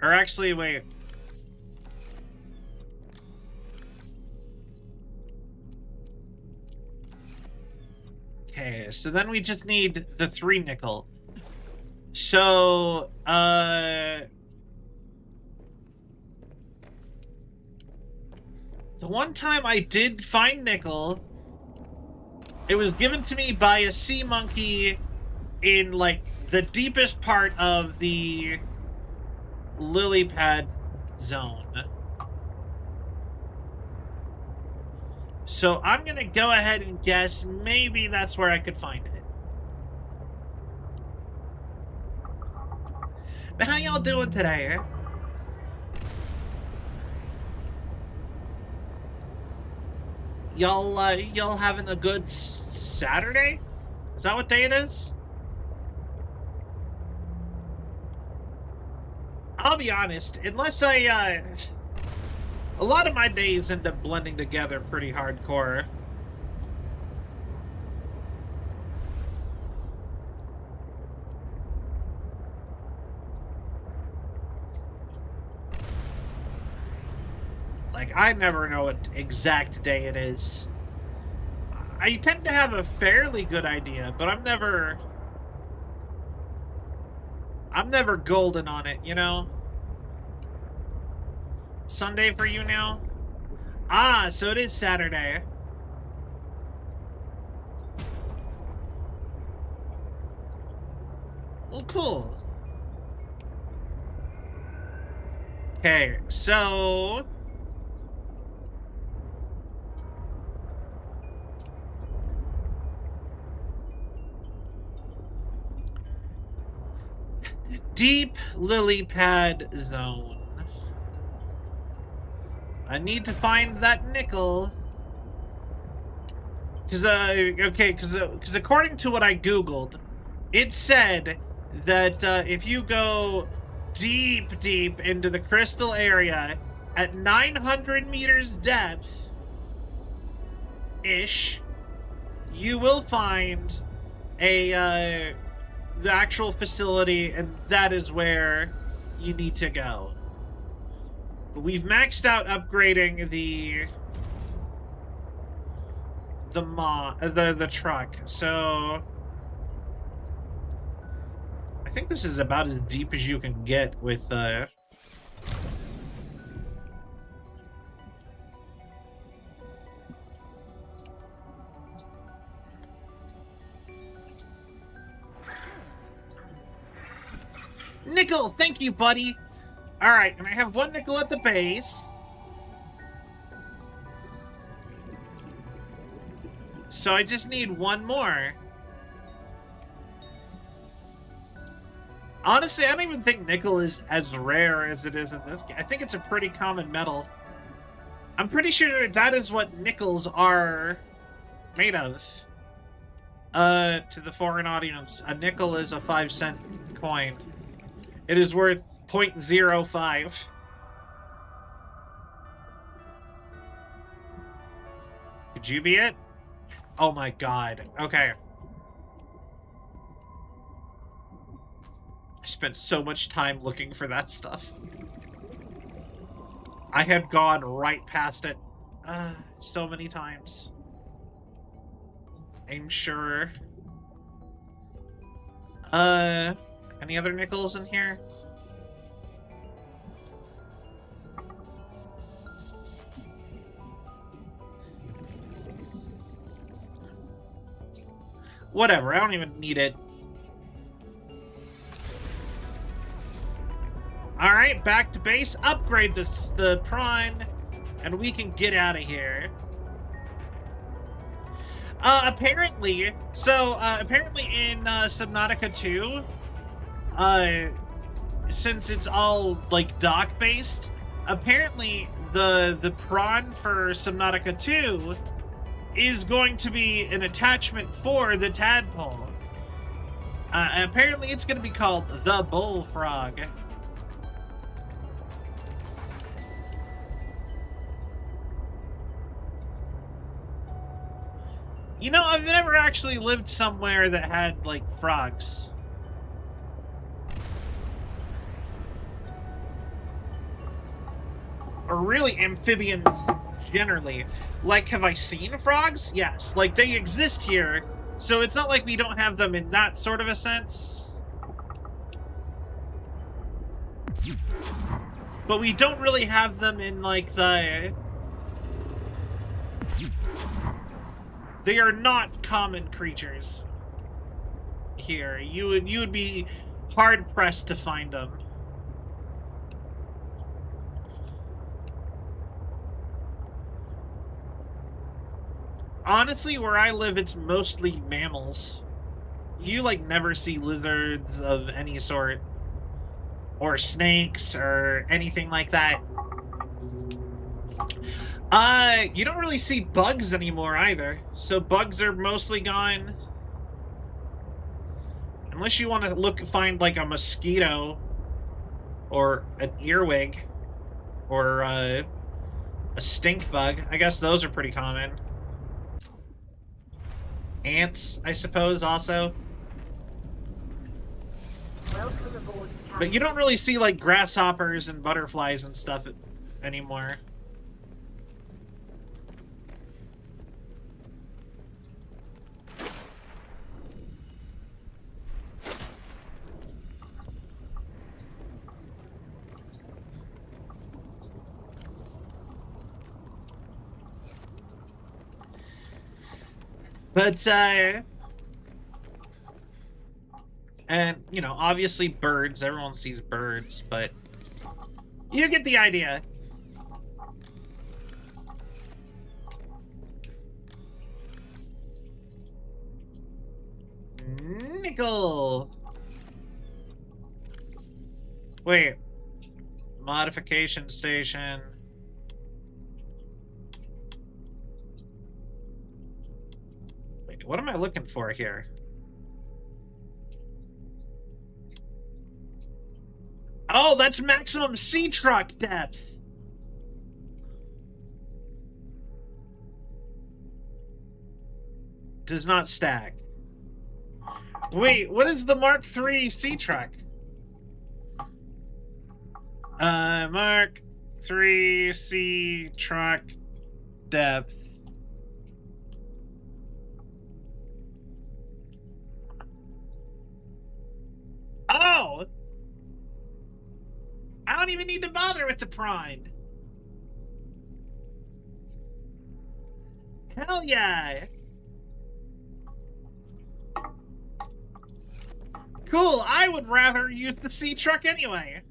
Or actually, wait. Okay, so then we just need the 3 nickel. So, the one time I did find nickel, it was given to me by a sea monkey in, like, the deepest part of the lily pad zone. So I'm gonna go ahead and guess maybe that's where I could find it. But how y'all doing today? Y'all having a good Saturday? Is that what day it is? I'll be honest, unless I, a lot of my days end up blending together pretty hardcore. Like, I never know what exact day it is. I tend to have a fairly good idea, but I'm never golden on it, you know? Sunday for you now? Ah, so it is Saturday. Well, cool. Okay, so... Deep lily pad zone. I need to find that nickel. Because according to what I googled, it said that if you go deep into the crystal area at 900 meters depth ish, you will find a the actual facility, and that is where you need to go. But we've maxed out upgrading the truck, so think this is about as deep as you can get with, Nickel! Thank you, buddy! Alright, and I have 1 nickel at the base. So I just need 1 more. Honestly, I don't even think nickel is as rare as it is in this game. I think it's a pretty common metal. I'm pretty sure that is what nickels are made of. To the foreign audience, a nickel is a 5-cent coin. It is worth 0.05. Could you be it? Oh my god. Okay. I spent so much time looking for that stuff. I had gone right past it. So many times. I'm sure. Any other nickels in here? Whatever, I don't even need it. Alright, back to base. Upgrade the prawn, and we can get out of here. Apparently in Subnautica 2, since it's all, like, dock-based, apparently the prawn for Subnautica 2 is going to be an attachment for the tadpole. Apparently it's going to be called the bullfrog. You know, I've never actually lived somewhere that had, like, frogs. Or really amphibians generally. Like, have I seen frogs? Yes. Like, they exist here, so it's not like we don't have them in that sort of a sense. But we don't really have them in, like, the... They are not common creatures here. You would be hard-pressed to find them. Honestly, where I live, it's mostly mammals. You, like, never see lizards of any sort. Or snakes, or anything like that. You don't really see bugs anymore, either. So bugs are mostly gone. Unless you want to find, like, a mosquito. Or an earwig. Or, a stink bug. I guess those are pretty common. Ants, I suppose, also. Welcome aboard, But you don't really see, like, grasshoppers and butterflies and stuff anymore. But, and, you know, obviously birds. Everyone sees birds, but you get the idea. Nickel! Wait. Modification station. Wait, what am I looking for here? Oh, that's maximum sea truck depth. Does not stack. Wait, what is the Mark III sea truck? Mark III sea truck depth. Oh! I don't even need to bother with the prime. Hell yeah! Cool, I would rather use the sea truck anyway.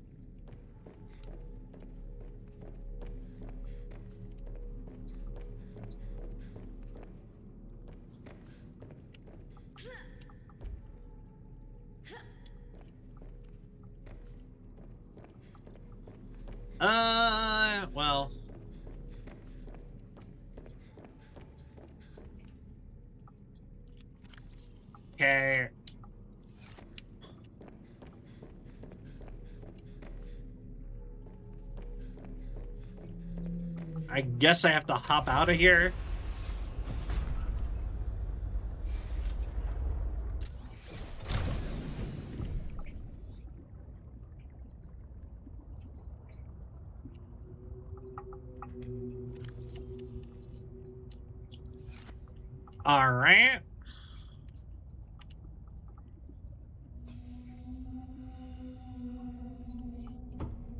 Well. Okay. I guess I have to hop out of here. All right.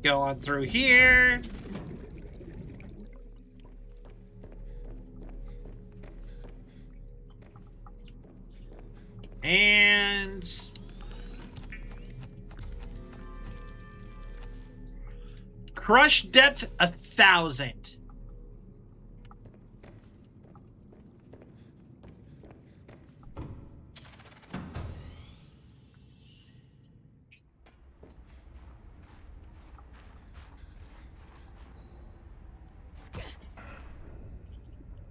Go on through here. And crush depth 1,000.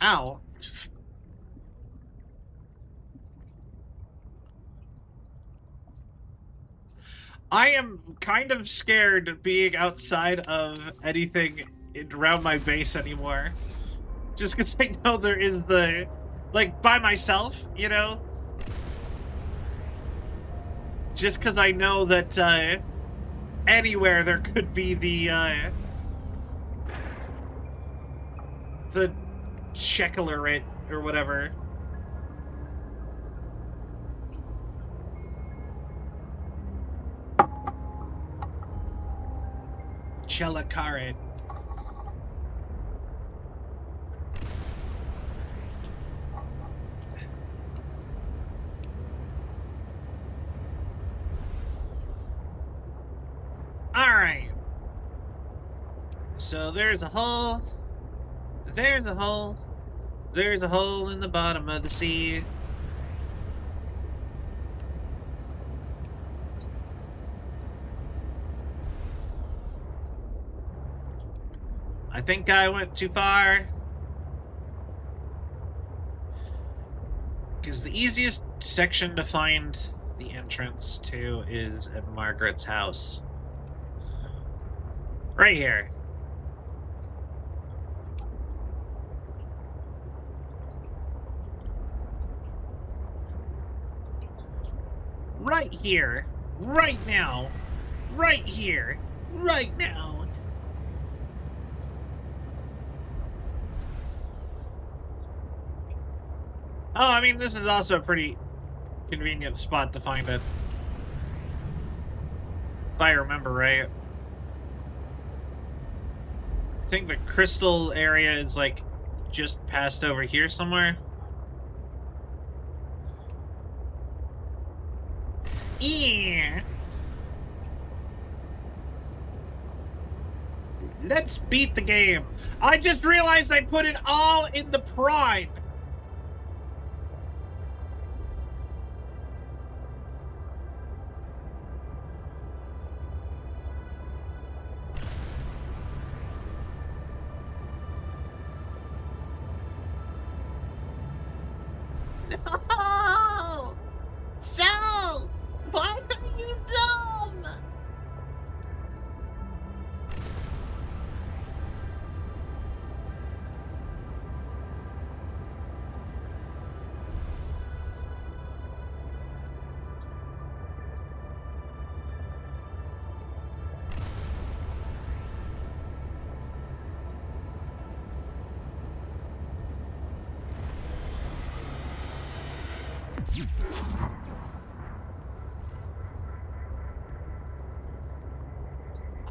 Ow. I am kind of scared being outside of anything around my base anymore. Just because I know there is the... like, by myself, you know? Just because I know that, anywhere there could be the Checkler or whatever. Chelakarit. Alright. So there's a hole. There's a hole. There's a hole in the bottom of the sea. I think I went too far. Because the easiest section to find the entrance to is at Margaret's house. Right here. Right here. Right now. Right here. Right now. Oh, I mean, this is also a pretty convenient spot to find it. If I remember right. I think the crystal area is, like, just past over here somewhere. Yeah. Let's beat the game. I just realized I put it all in the prime. No! Sal! Why are you dumb?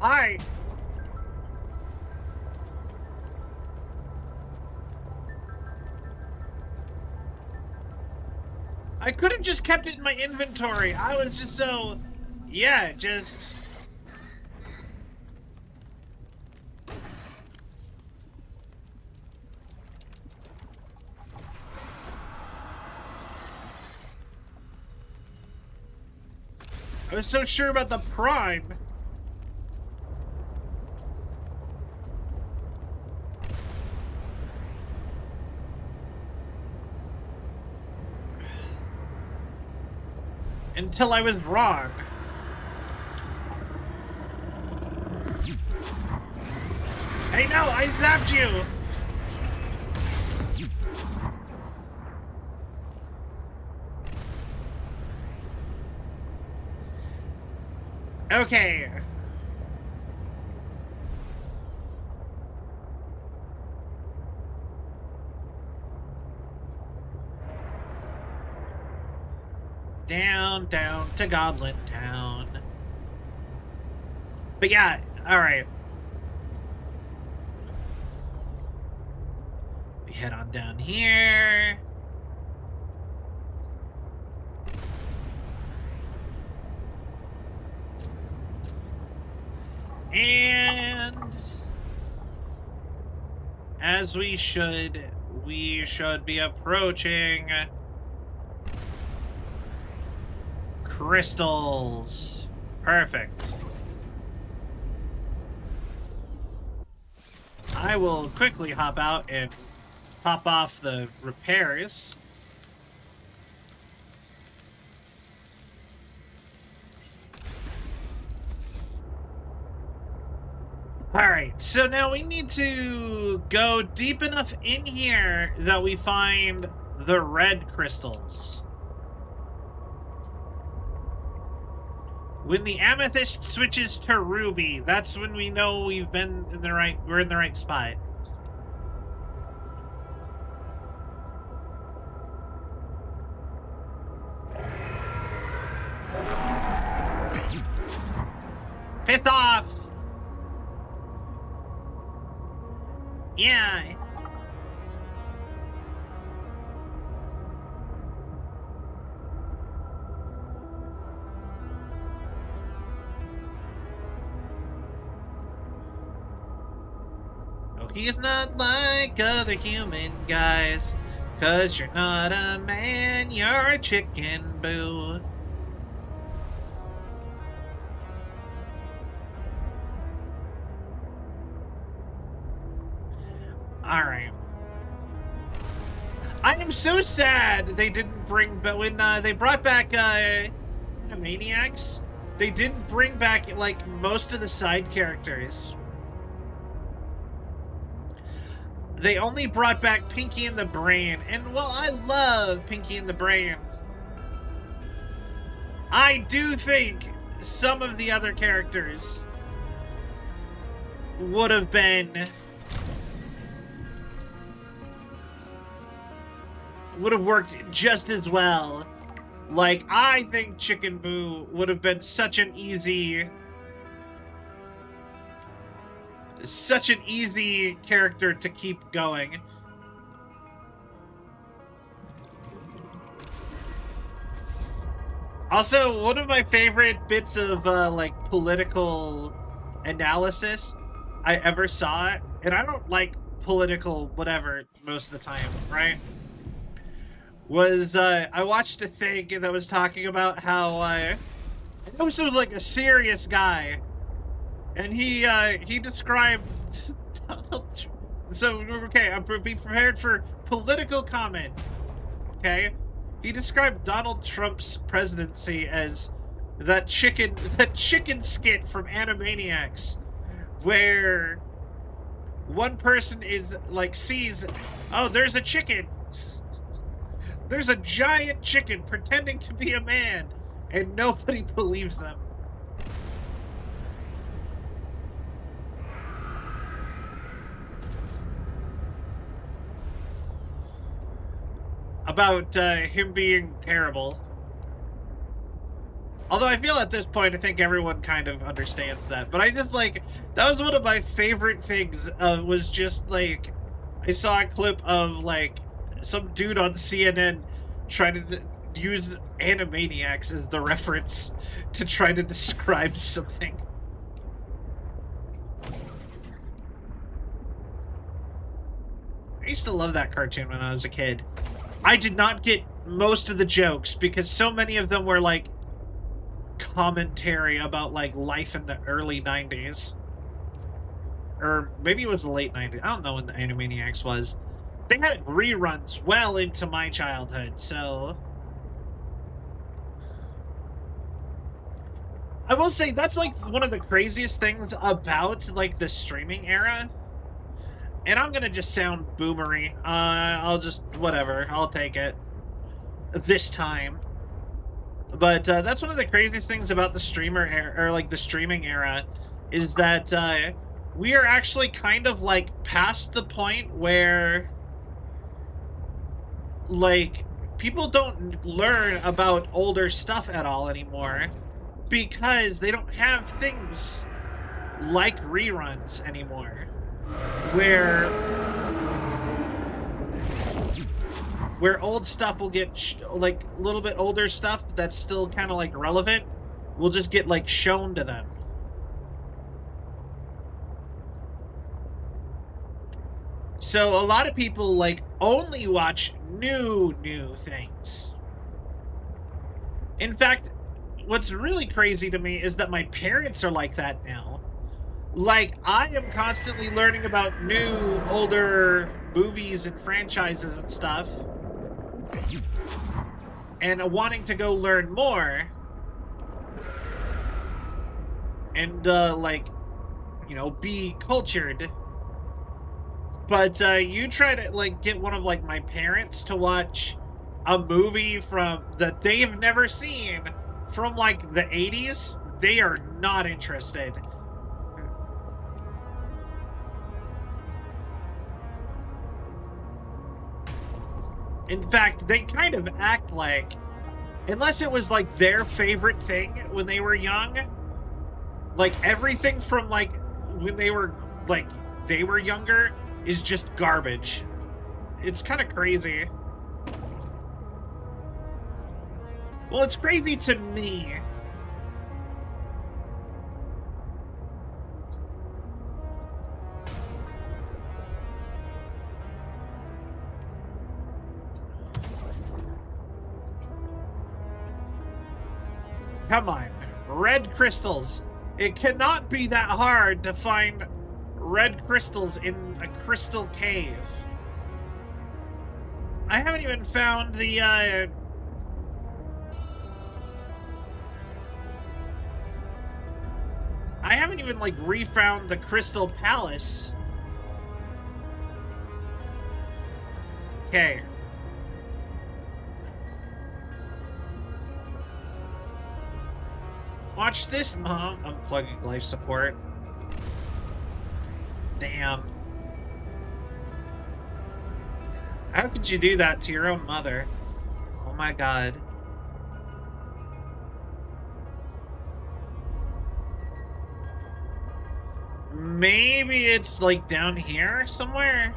Hi. I could have just kept it in my inventory. I was just so... Yeah, just... I was so sure about the prime. Until I was wrong. Hey, no, I zapped you. Okay. Down, down to Goblin Town. But yeah, alright. We head on down here. And as we should be approaching crystals. Perfect. I will quickly hop out and pop off the repairs. Alright, so now we need to go deep enough in here that we find the red crystals. When the amethyst switches to ruby, that's when we know we're in the right spot. Pissed off! Yeah. Oh, he's not like other human guys, 'cause you're not a man, you're a chicken, boo. Alright. I am so sad they didn't bring, but when they brought back Maniacs, they didn't bring back like most of the side characters. They only brought back Pinky and the Brain, and well, I love Pinky and the Brain. I do think some of the other characters would have worked just as well. Like, I think Chicken Boo would have been such an easy character to keep going. Also, one of my favorite bits of like political analysis I ever saw, and I don't like political whatever most of the time, right? Was I watched a thing that was talking about how this was like a serious guy, and he described Donald Trump. So okay, I'm be prepared for political comment. Okay, he described Donald Trump's presidency as that chicken skit from Animaniacs, where one person is like sees, oh, there's a chicken. There's a giant chicken pretending to be a man, and nobody believes them. About him being terrible. Although I feel at this point, I think everyone kind of understands that. But I just, like, that was one of my favorite things, was just, like, I saw a clip of, like, some dude on CNN trying to use Animaniacs as the reference to try to describe something. I used to love that cartoon when I was a kid. I did not get most of the jokes because so many of them were, like, commentary about, like, life in the early 90s. Or maybe it was the late 90s. I don't know when the Animaniacs was. They had reruns well into my childhood, so... I will say, that's, like, one of the craziest things about, like, the streaming era. And I'm gonna just sound boomery. I'll just... whatever. I'll take it. This time. But that's one of the craziest things about the streamer era, or like the streaming era, is that we are actually kind of like past the point where like people don't learn about older stuff at all anymore because they don't have things like reruns anymore where old stuff will get, like, a little bit older stuff that's still kind of, like, relevant will just get, like, shown to them. So a lot of people, like, only watch new things. In fact, what's really crazy to me is that my parents are like that now. Like, I am constantly learning about new, older movies and franchises and stuff. And wanting to go learn more. And, like, you know, be cultured. But, you try to, like, get one of, like, my parents to watch a movie that they've never seen from, like, the 80s, they are not interested. In fact, they kind of act like, unless it was, like, their favorite thing when they were young, like, everything from, like, when they were younger is just garbage. It's kind of crazy. Well, it's crazy to me. Come on. Red crystals. It cannot be that hard to find red crystals in a crystal cave. I haven't even found the, I haven't even, like, refound the Crystal Palace. Okay. Watch this, Mom. Unplugging life support. Damn. How could you do that to your own mother? Oh my god. Maybe it's, like, down here somewhere?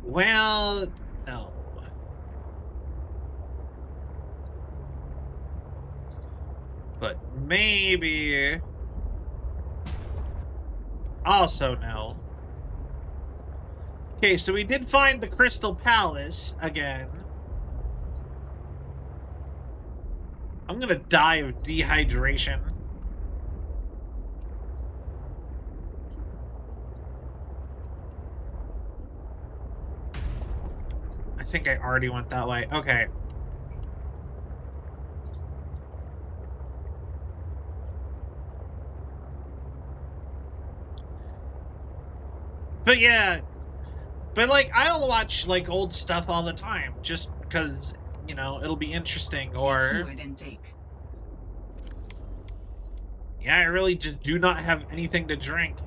Well, no. But maybe... Also no. Okay, so we did find the Crystal Palace again. I'm gonna die of dehydration. I think I already went that way. Okay. But yeah, but, like, I'll watch, like, old stuff all the time, just because, you know, it'll be interesting, or... Fluid intake. Yeah, I really just do not have anything to drink.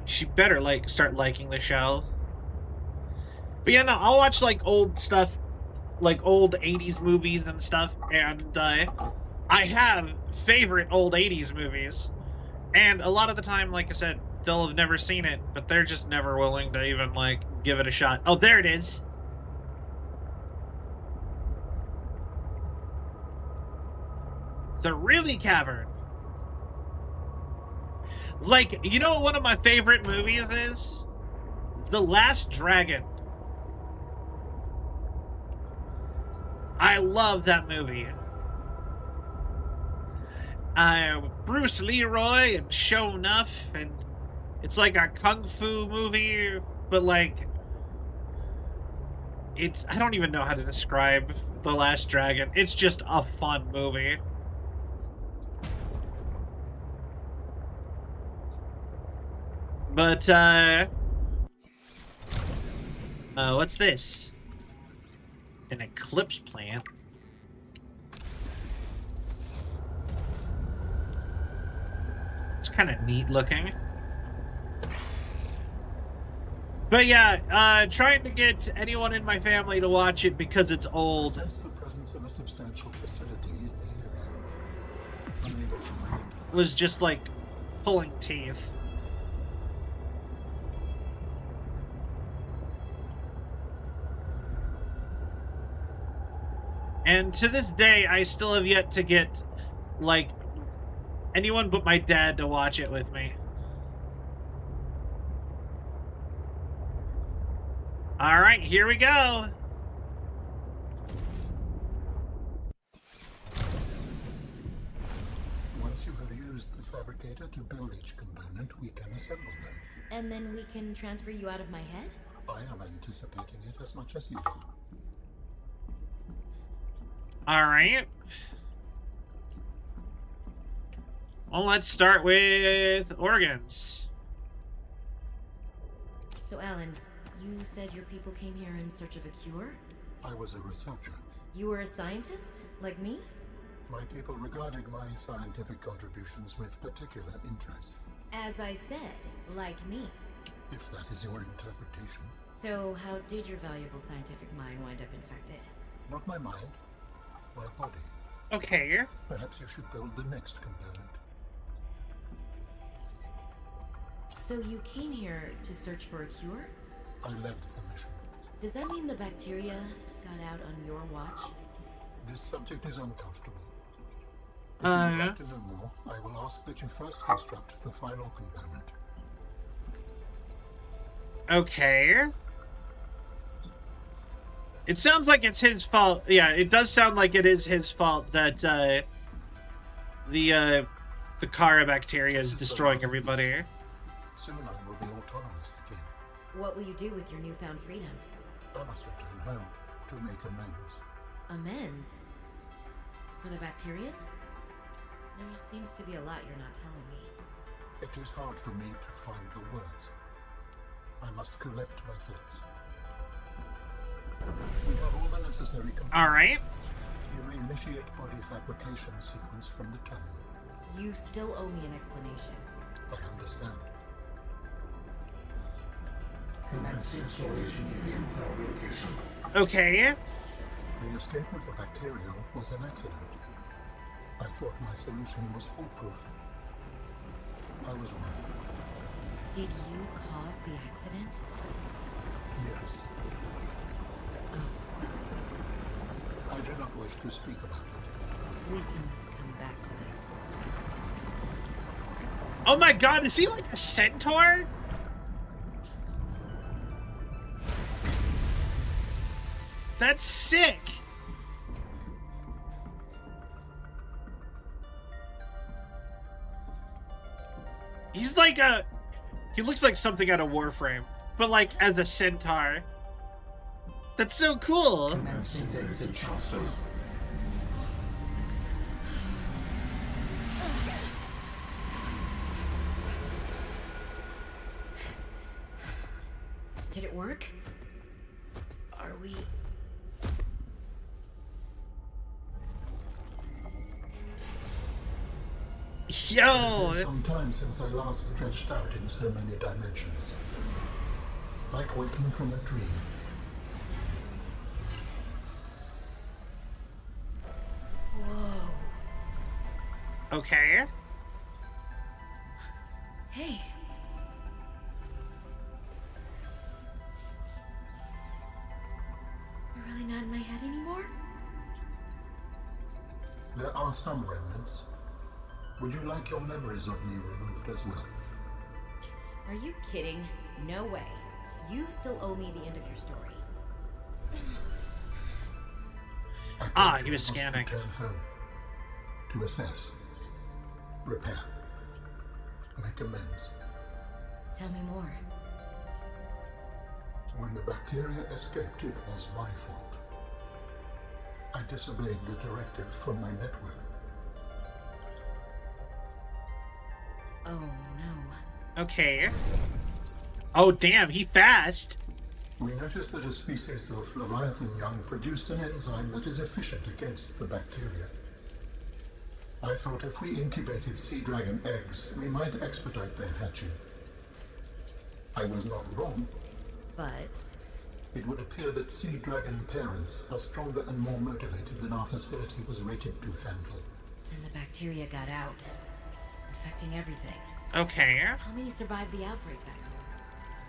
She better start liking the show. But yeah, no, I'll watch like old stuff, like old 80s movies and stuff, and I have favorite old 80s movies. And a lot of the time, like I said, they'll have never seen it, but they're just never willing to even like give it a shot. Oh, there it is. The Ruby Cavern. Like, you know what one of my favorite movies is? The Last Dragon. I love that movie. Bruce Leroy and Show Nuff, and it's like a kung fu movie, but like, I don't even know how to describe The Last Dragon. It's just a fun movie. But, what's this? An eclipse plant. It's kind of neat looking. But yeah, trying to get anyone in my family to watch it because it's old. Sense the presence of a substantial facility in the area. Unable to find it. Was just like pulling teeth. And to this day, I still have yet to get, like, anyone but my dad to watch it with me. Alright, here we go. Once you have used the fabricator to build each component, we can assemble them. And then we can transfer you out of my head? I am anticipating it as much as you. Alright. Well, let's start with organs. So, Alan, you said your people came here in search of a cure? I was a researcher. You were a scientist? Like me? My people regarded my scientific contributions with particular interest. As I said, like me. If that is your interpretation. So, how did your valuable scientific mind wind up infected? Not my mind, my body. Okay. Perhaps you should build the next component. So you came here to search for a cure? I led the mission. Does that mean the bacteria got out on your watch? This subject is uncomfortable. If you would like to know more, I will ask that you first construct the final component. Okay. It sounds like it's his fault. Yeah, it does sound like it is his fault that the Kara bacteria is destroying everybody. Soon I will be autonomous again. What will you do with your newfound freedom? I must return home to make amends. Amends? For the bacteria? There seems to be a lot you're not telling me. It is hard for me to find the words. I must collect my thoughts. We have all the necessary components. Alright. You may initiate body fabrication sequence from the terminal. You still owe me an explanation. I understand. Commence installation using fabrication. Okay. The escape of the bacteria was an accident. I thought my solution was foolproof. I was wrong. Did you cause the accident? Yes. I do not wish to speak about it. We can come back to this. Oh my god, is he like a centaur? That's sick. He's like he looks like something out of Warframe, but like as a centaur. That's so cool. Commencing data transfer. Did it work? Are we... Yo! It's been some time since I last stretched out in so many dimensions. Like waking from a dream. Whoa. Okay. Hey. You're really not in my head anymore? There are some remnants. Would you like your memories of me removed as well? Are you kidding? No way. You still owe me the end of your story. Ah, thought he was you must scanning. return home to assess, repair, make amends. Tell me more. When the bacteria escaped, it was my fault. I disobeyed the directive from my network. Oh no. Okay. Oh, damn, he fast. We noticed that a species of Leviathan young produced an enzyme that is efficient against the bacteria. I thought if we incubated sea dragon eggs, we might expedite their hatching. I was not wrong. But... It would appear that sea dragon parents are stronger and more motivated than our facility was rated to handle. then the bacteria got out, affecting everything. Okay. How many survived the outbreak back there?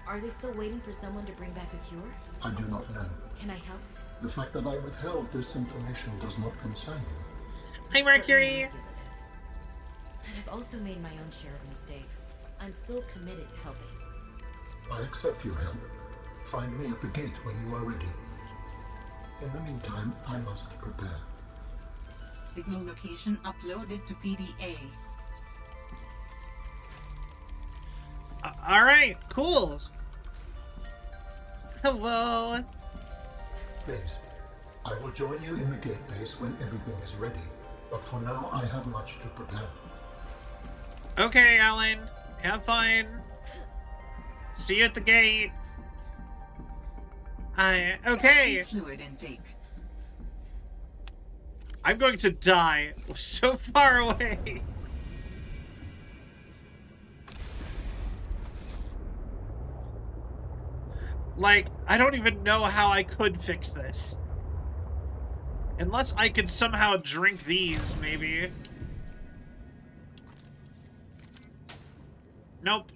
Are they still waiting for someone to bring back a cure? I do not know. Can I help? The fact that I withheld this information does not concern you. Hi, Mercury. And I've also made my own share of mistakes. I'm still committed to helping. I accept your help. Find me at the gate when you are ready. In the meantime, I must prepare. Signal location uploaded to PDA. All right, cool. Hello. Please, I will join you in the gate base when everything is ready. But for now, I have much to prepare. Okay, Alan. Have fun. See you at the gate. Okay. Fluid intake. I'm going to die. We're so far away. Like, I don't even know how I could fix this. Unless I could somehow drink these, maybe. Nope.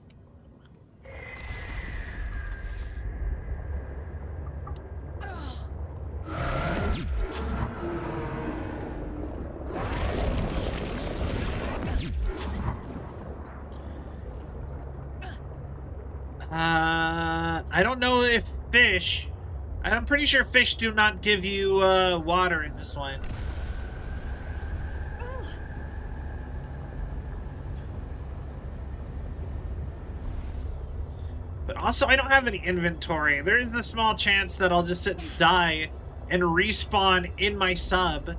I don't know if fish... I'm pretty sure fish do not give you, water in this one. But also, I don't have any inventory. There is a small chance that I'll just sit and die and respawn in my sub.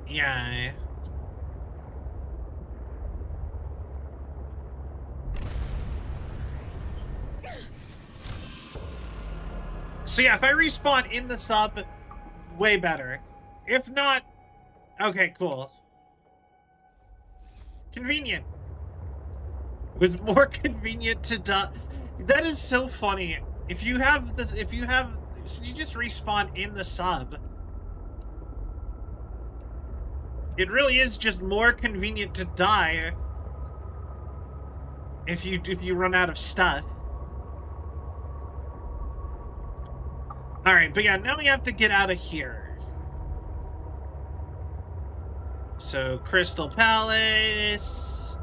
Yeah. So yeah, if I respawn in the sub, way better. If not, okay, cool. Convenient. It was more convenient to die. That is so funny. If you have this, so you just respawn in the sub. It really is just more convenient to die if you run out of stuff. Alright, but yeah, now we have to get out of here. So, Crystal Palace.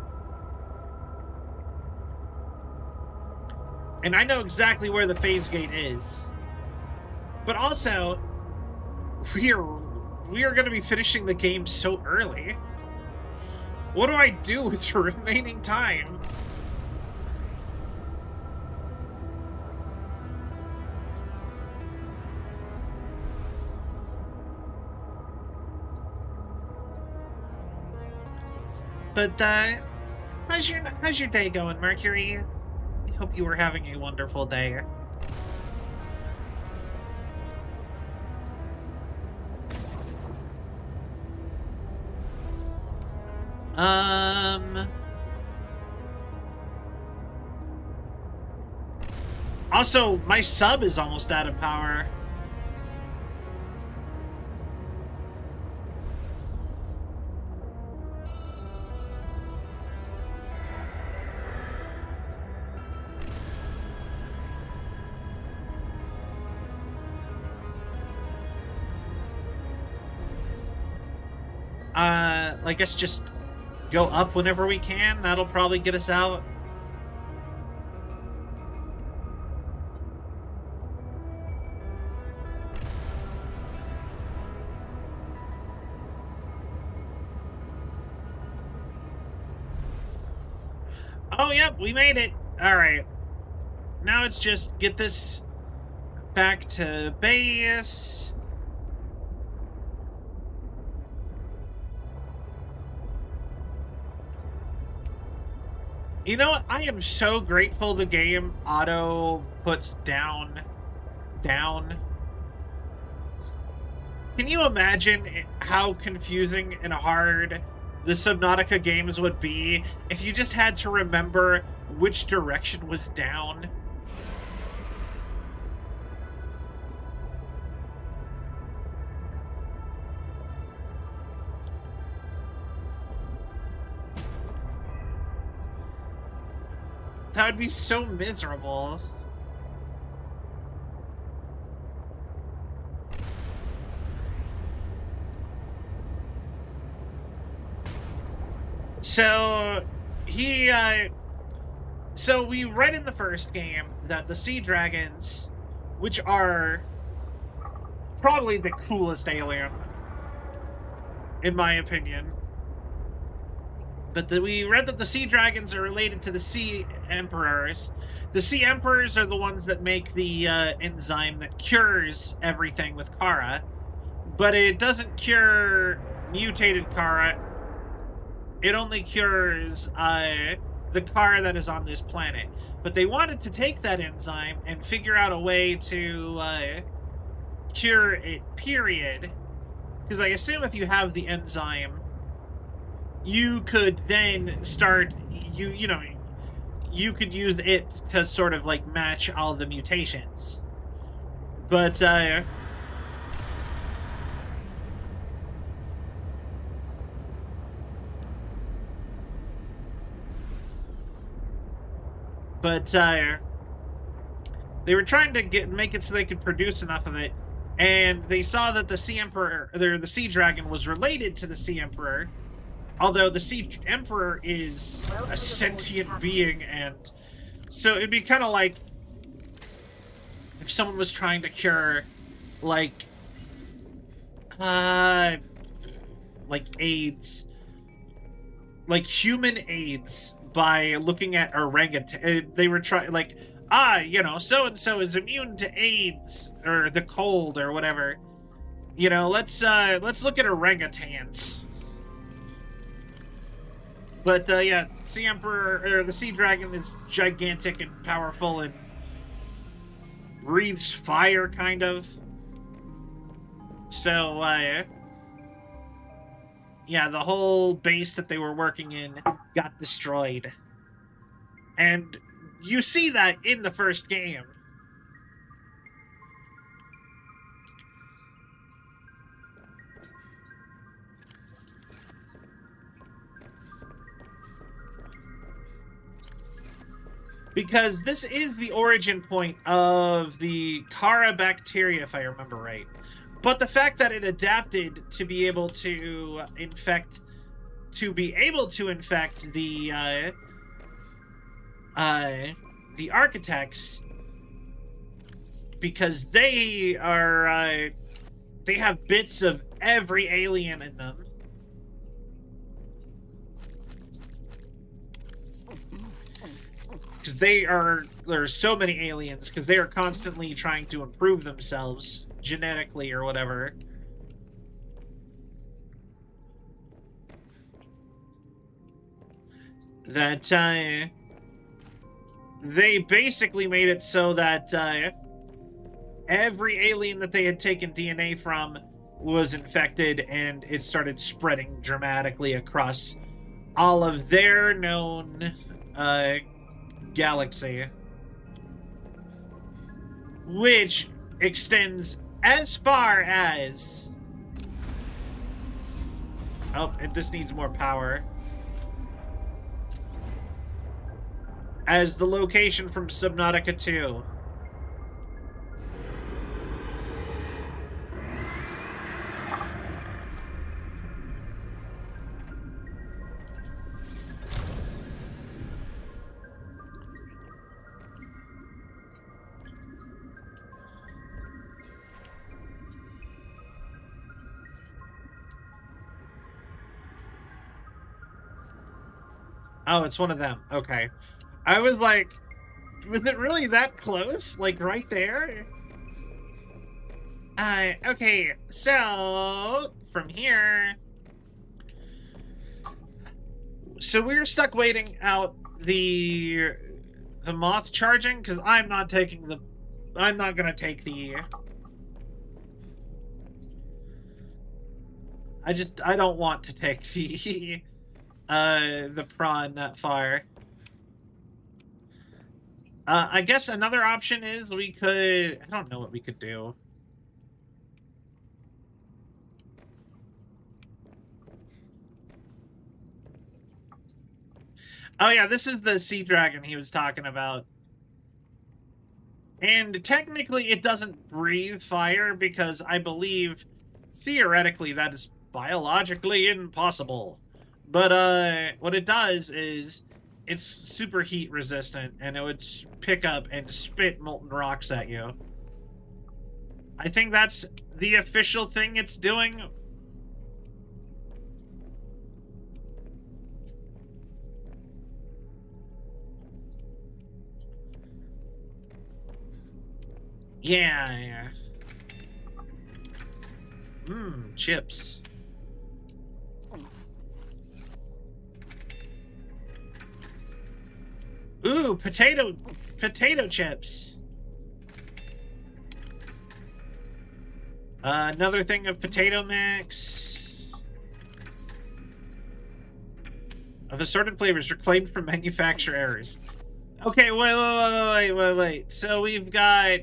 And I know exactly where the phase gate is. But also, we are going to be finishing the game so early. What do I do with the remaining time? But how's your day going, Mercury? I hope you were having a wonderful day. Also, my sub is almost out of power. I guess just go up whenever we can. That'll probably get us out. Oh, yep, we made it. All right. Now it's just get this back to base. You know what? I am so grateful the game auto puts down. Can you imagine how confusing and hard the Subnautica games would be if you just had to remember which direction was down? That would be so miserable. So so we read in the first game that the sea dragons, which are probably the coolest alien, in my opinion, but we read that the sea dragons are related to the sea emperors. The sea emperors are the ones that make the enzyme that cures everything with Kara, but it doesn't cure mutated Kara. It only cures the Kara that is on this planet. But they wanted to take that enzyme and figure out a way to cure it, period. Because I assume if you have the enzyme, you could then start, you could use it to sort of like match all the mutations. But they were trying to make it so they could produce enough of it, and they saw that the Sea Emperor, or the Sea Dragon, was related to the Sea Emperor, although the Sea Emperor is a sentient being, and so it'd be kind of like if someone was trying to cure, like AIDS, like human AIDS, by looking at orangutan. They were trying, like, so and so is immune to AIDS or the cold or whatever. Let's look at orangutans. But yeah, Sea Emperor, or the Sea Dragon, is gigantic and powerful and breathes fire, kind of. So yeah, the whole base that they were working in got destroyed. And you see that in the first game. Because this is the origin point of the Kara bacteria, if I remember right. But the fact that it adapted to be able to infect the architects, because they are they have bits of every alien in them. Because there's so many aliens, because they are constantly trying to improve themselves genetically or whatever. that they basically made it so that every alien that they had taken DNA from was infected, and it started spreading dramatically across all of their known galaxy, which extends as far as... Oh, this needs more power. As the location from Subnautica 2. Oh, it's one of them. Okay. I was like, was it really that close? Like, right there? Okay, so, from here... So we're stuck waiting out the moth charging, because I'm not taking the... I'm not gonna take the... I don't want to take the prawn that far. I guess another option is we could... I don't know what we could do. Oh yeah, this is the sea dragon he was talking about. And technically it doesn't breathe fire because I believe theoretically that is biologically impossible. But what it does is it's super heat resistant, and it would pick up and spit molten rocks at you. I think that's the official thing it's doing. Yeah. Chips. Ooh, potato chips. Another thing of potato mix. Of assorted flavors reclaimed from manufacturer errors. Okay, wait. So we've got...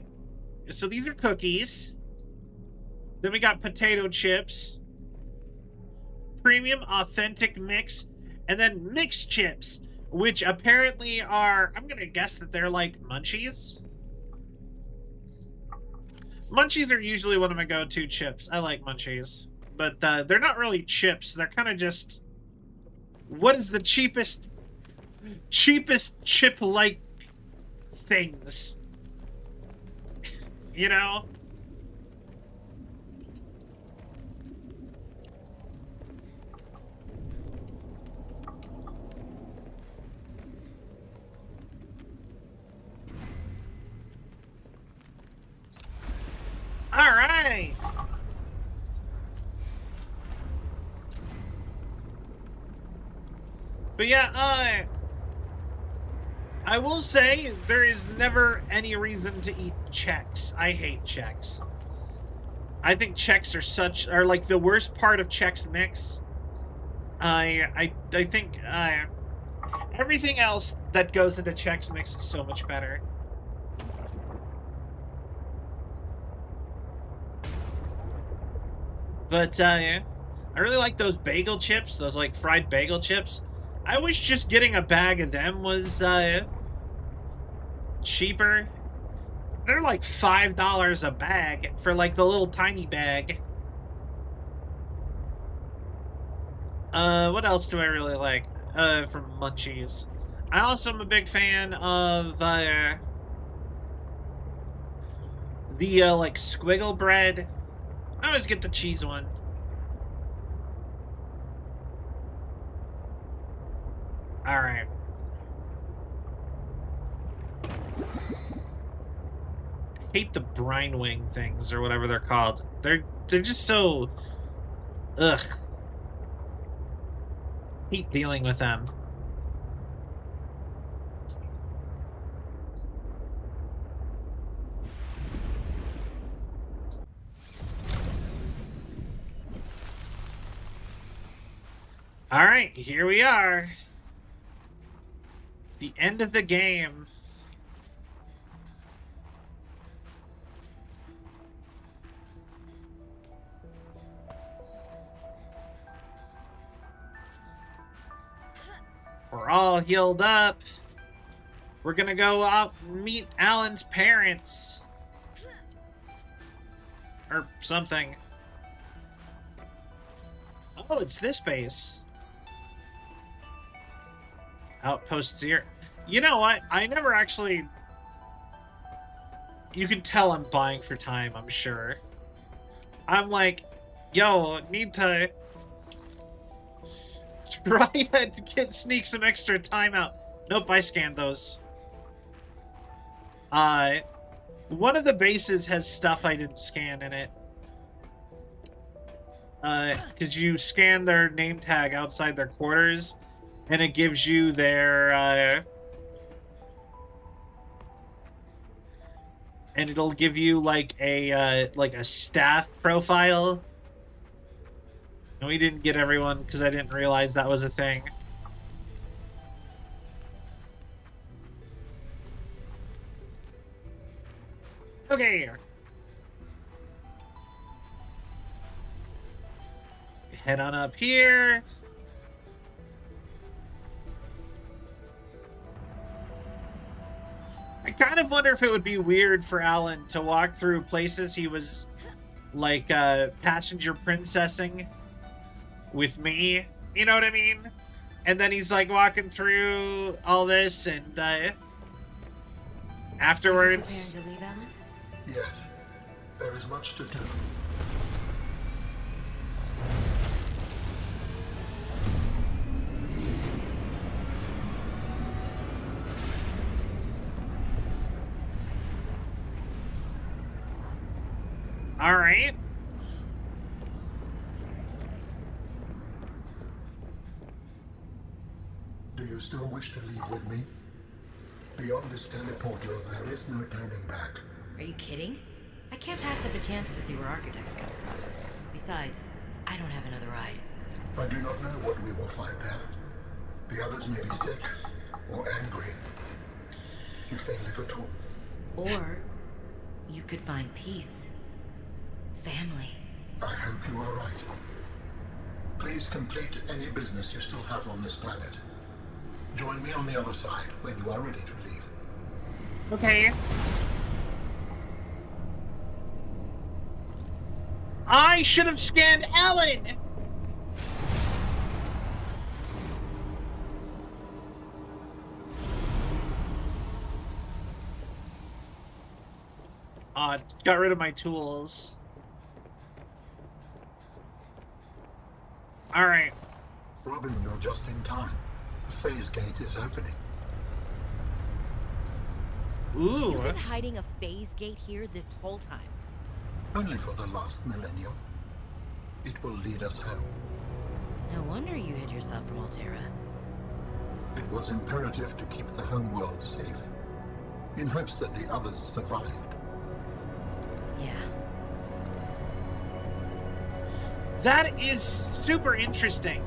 So these are cookies. Then we got potato chips. Premium authentic mix. And then mixed chips. Which apparently are... I'm gonna guess that they're like munchies. Munchies are usually one of my go-to chips. I like munchies. But they're not really chips. They're kind of just... What is the cheapest chip-like things? You know? All right. But yeah, I will say there is never any reason to eat Chex. I hate Chex. I think Chex are like the worst part of Chex Mix. I think everything else that goes into Chex Mix is so much better. But I really like those bagel chips, those like fried bagel chips. I wish just getting a bag of them was cheaper. They're like $5 a bag for like the little tiny bag. What else do I really like from Munchies? I also am a big fan of the like squiggle bread. I always get the cheese one. All right. I hate the brine wing things or whatever they're called. They're just so ugh. Hate dealing with them. All right, here we are. The end of the game. We're all healed up. We're gonna go out and meet Alan's parents. Or something. Oh, it's this base. Outposts here. You know what? I never actually... You can tell I'm buying for time, I'm sure. I'm like, yo, need to try to sneak some extra time out. Nope, I scanned those. One of the bases has stuff I didn't scan in it. Because you scan their name tag outside their quarters, and it gives you their, and it'll give you, like a staff profile. And we didn't get everyone, because I didn't realize that was a thing. Okay. Head on up here. I kind of wonder if it would be weird for Alan to walk through places he was like passenger princessing with me. You know what I mean? And then he's like walking through all this and afterwards. Preparing to leave, Alan? Yes, there is much to do. All right. Do you still wish to leave with me? Beyond this teleporter, there is no turning back. Are you kidding? I can't pass up a chance to see where architects come from. Besides, I don't have another ride. I do not know what we will find there. The others may be sick or angry. If they live at all. Or you could find peace. Family. I hope you are right. Please complete any business you still have on this planet. Join me on the other side when you are ready to leave. Okay. I should have scanned Alan! Got rid of my tools. Alright. Robin, you're just in time. The phase gate is opening. Ooh. You've been hiding a phase gate here this whole time. Only for the last millennium. It will lead us home. No wonder you hid yourself from Altera. It was imperative to keep the homeworld safe, in hopes that the others survived. Yeah. That is super interesting.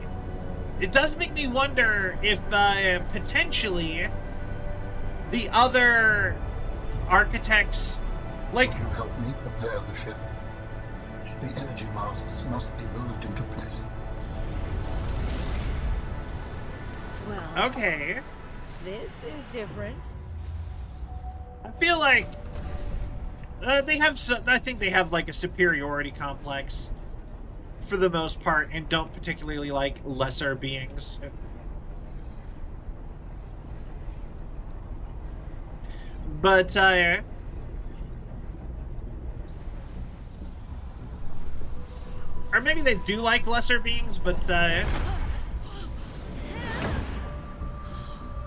It does make me wonder if potentially the other architects, like... Will you help me prepare the ship? The energy masts must be moved into place. Well, Okay. this is different. I feel like they have I think they have like a superiority complex for the most part and don't particularly like lesser beings. But or maybe they do like lesser beings, but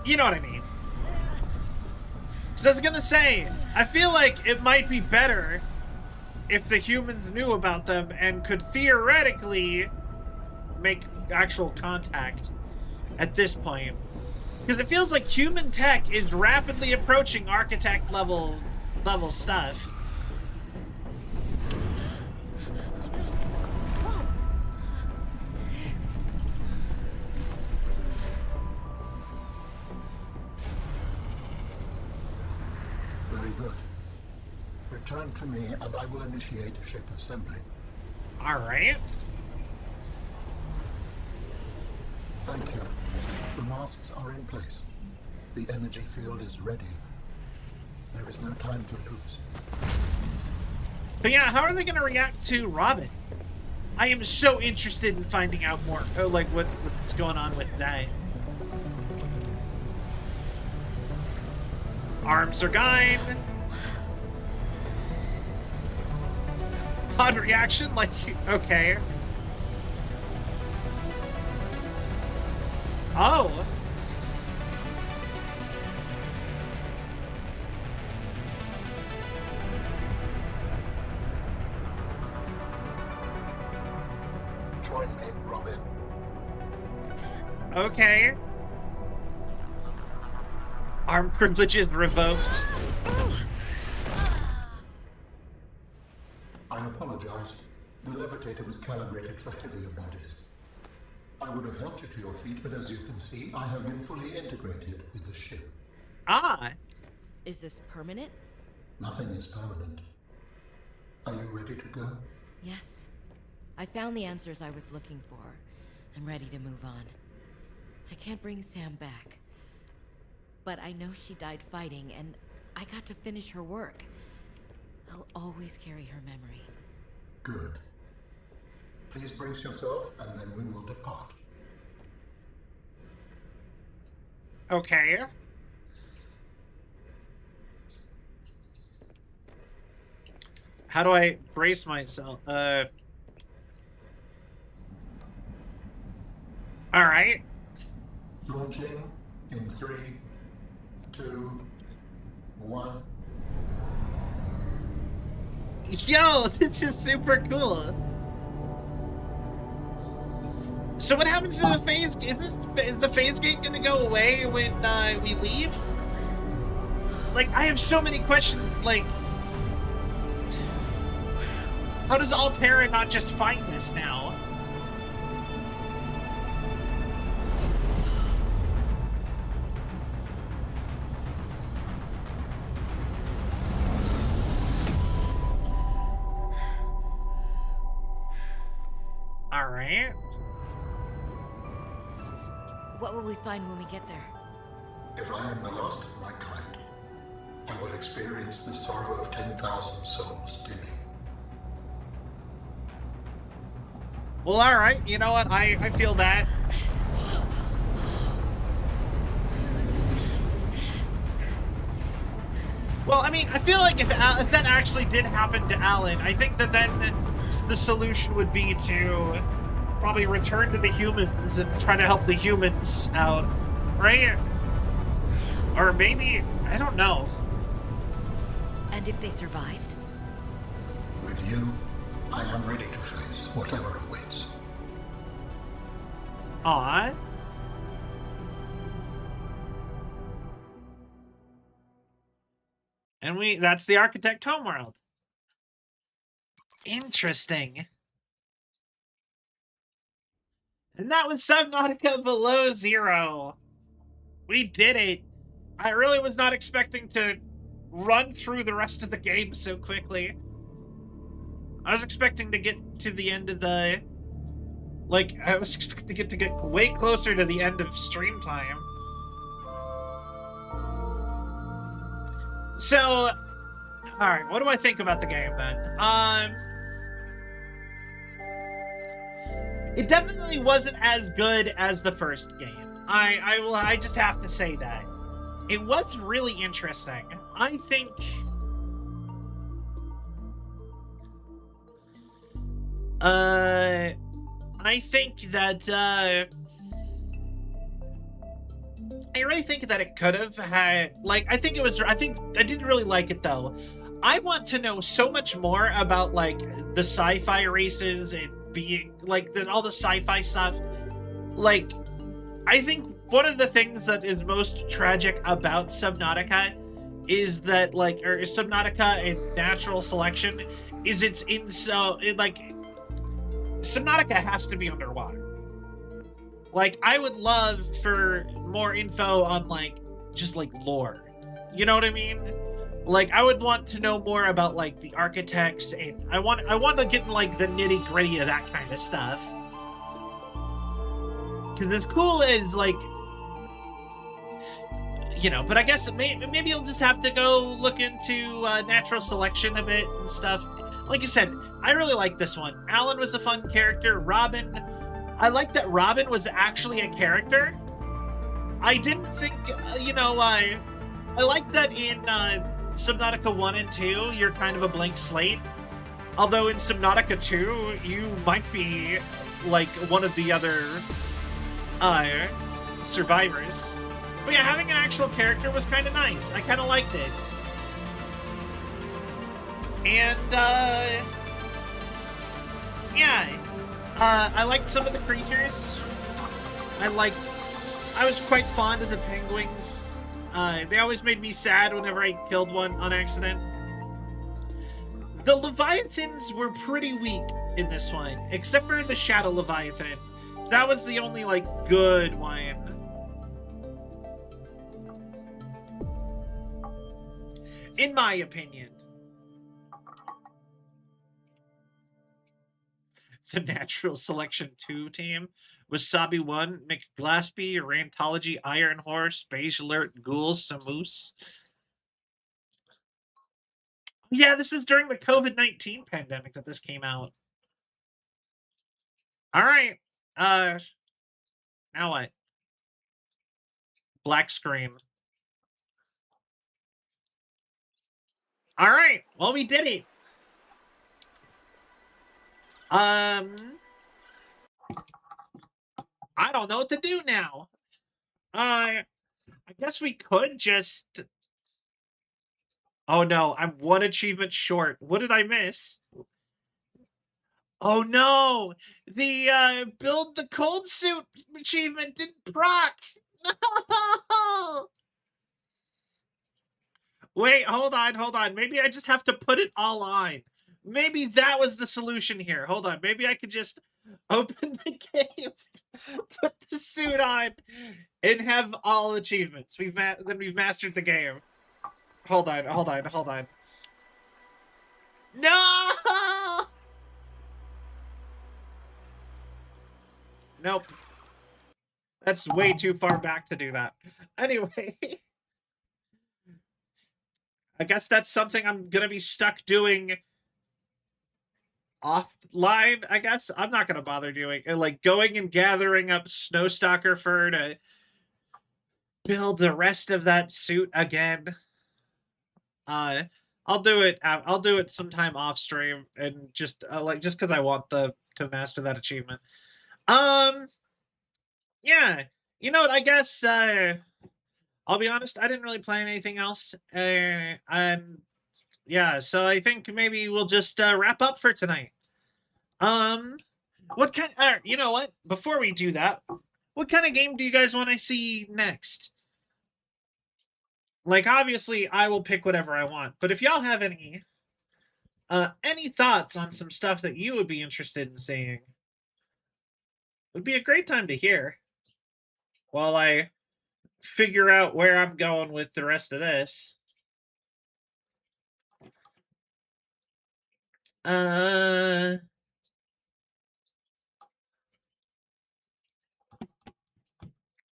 you know what I mean. Because I was gonna say, I feel like it might be better if the humans knew about them and could theoretically make actual contact at this point. Because it feels like human tech is rapidly approaching architect level stuff. Return to me and I will initiate ship assembly. All right. Thank you. The masts are in place. The energy field is ready. There is no time to lose. But yeah, how are they going to react to Robin? I am so interested in finding out more. Oh, like what's going on with that. Arms are gone. Odd reaction, like, okay. Oh. Join me, Robin. Okay. Arm privileges revoked. I apologize. The levitator was calibrated for heavier bodies. I would have helped you to your feet, but as you can see, I have been fully integrated with the ship. Ah. Is this permanent? Nothing is permanent. Are you ready to go? Yes. I found the answers I was looking for. I'm ready to move on. I can't bring Sam back. But I know she died fighting, and I got to finish her work. I'll always carry her memory. Good. Please brace yourself, and then we will depart. Okay. How do I brace myself? All right. Launching in 3, 2, 1. Yo, this is super cool. So what happens to the phase? Is the phase gate gonna go away when we leave? Like, I have so many questions. Like, how does Altera not just find this now? All right. What will we find when we get there? If I am the last of my kind, I will experience the sorrow of 10,000 souls dimming. Well, all right. You know what? I feel that. Well, I mean, I feel like if that actually did happen to Alan, I think that then the solution would be to probably return to the humans and try to help the humans out, right? Or maybe, I don't know. And if they survived? With you, I am ready to face whatever awaits. Aw. And that's the Architect homeworld. Interesting. And that was Subnautica Below Zero. We did it. I really was not expecting to run through the rest of the game so quickly. I was expecting to get to the end of the... Like, I was expecting it to get way closer to the end of stream time. So, alright, what do I think about the game then? It definitely wasn't as good as the first game. I just have to say that. It was really interesting. I think I really think that it could have had, like, I think I didn't really like it though. I want to know so much more about, like, the sci-fi races and being, like, all the sci-fi stuff. Like, I think one of the things that is most tragic about Subnautica is that, like, or Subnautica and natural selection is like, Subnautica has to be underwater. Like, I would love for more info on, like, just, like, lore. You know what I mean? Like, I would want to know more about, like, the architects, and I want to get in, like, the nitty-gritty of that kind of stuff. Because as cool as, like, you know, but I guess maybe you'll just have to go look into natural selection a bit and stuff. Like you said, I really like this one. Alan was a fun character. Robin, I like that Robin was actually a character. I didn't think, you know, I like that in Subnautica 1 and 2, you're kind of a blank slate. Although in Subnautica 2, you might be like one of the other survivors. But yeah, having an actual character was kind of nice. I kind of liked it. And, yeah. I liked some of the creatures. I was quite fond of the penguins. They always made me sad whenever I killed one on accident. The Leviathans were pretty weak in this one, except for the Shadow Leviathan. That was the only, like, good one. In my opinion. The Natural Selection 2 team. Wasabi 1, McGlaspie, Rantology, Iron Horse, Beige Alert, Ghouls, Samoose. Yeah, this was during the COVID-19 pandemic that this came out. Alright. Now what? Black screen. Alright, well, we did it. I don't know what to do now. I guess we could just... Oh no, I'm one achievement short. What did I miss? Oh no! The build the cold suit achievement didn't proc! No! Wait, hold on. Maybe I just have to put it all on. Maybe that was the solution here. Hold on. Maybe I could just open the game, put the suit on, and have all achievements. Then we've mastered the game. Hold on. No! Nope. That's way too far back to do that. Anyway. I guess that's something I'm gonna be stuck doing offline, I guess. I'm not gonna bother doing like going and gathering up Snowstalker fur to build the rest of that suit again. I'll do it sometime off stream and just just because I want to master that achievement. Yeah, you know what? I guess I'll be honest. I didn't really plan anything else, and yeah, so I think maybe we'll just wrap up for tonight. What kind? You know what? Before we do that, what kind of game do you guys want to see next? Like, obviously, I will pick whatever I want, but if y'all have any thoughts on some stuff that you would be interested in seeing, would be a great time to hear. While I figure out where I'm going with the rest of this.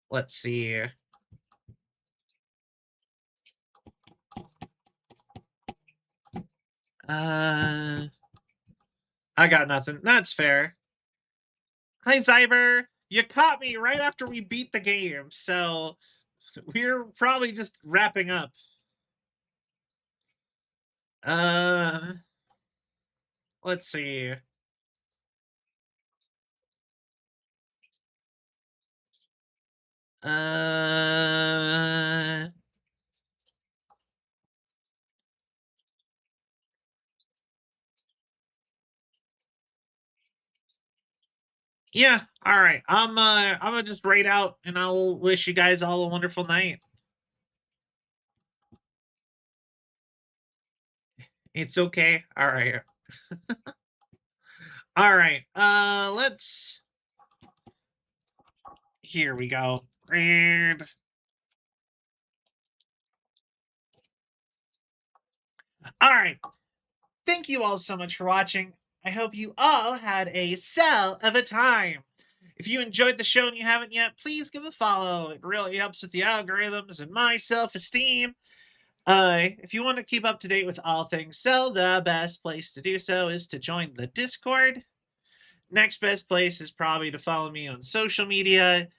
Let's see. I got nothing. That's fair. Hi, Zyber. You caught me right after we beat the game, so we're probably just wrapping up. Let's see. Yeah, all right. I'm gonna just raid out and I'll wish you guys all a wonderful night. It's okay. All right. All right. Let's here we go. And All right. Thank you all so much for watching. I hope you all had a cell of a time. If you enjoyed the show and you haven't yet, please give a follow. It really helps with the algorithms and my self-esteem. If you want to keep up to date with all things Cell, the best place to do so is to join the Discord. Next best place is probably to follow me on social media.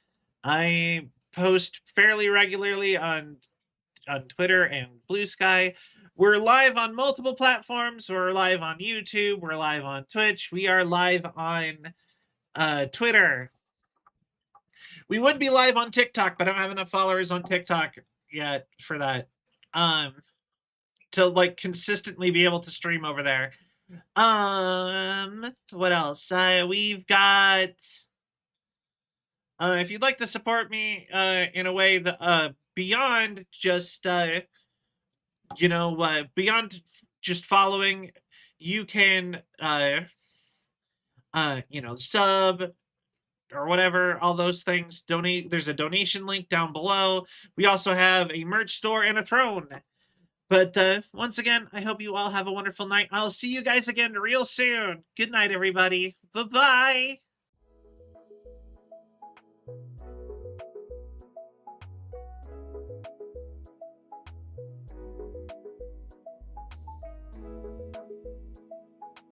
I post fairly regularly on Twitter and Blue Sky. We're live on multiple platforms. We're live on YouTube. We're live on Twitch. We are live on Twitter. We would be live on TikTok, but I don't have enough followers on TikTok yet for that. To like consistently be able to stream over there. What else? We've got if you'd like to support me in a way that beyond just beyond just following, you can sub or whatever, all those things. Donate. There's a donation link down below. We also have a merch store and a throne. But once again, I hope you all have a wonderful night. I'll see you guys again real soon. Good night, everybody. Bye-bye.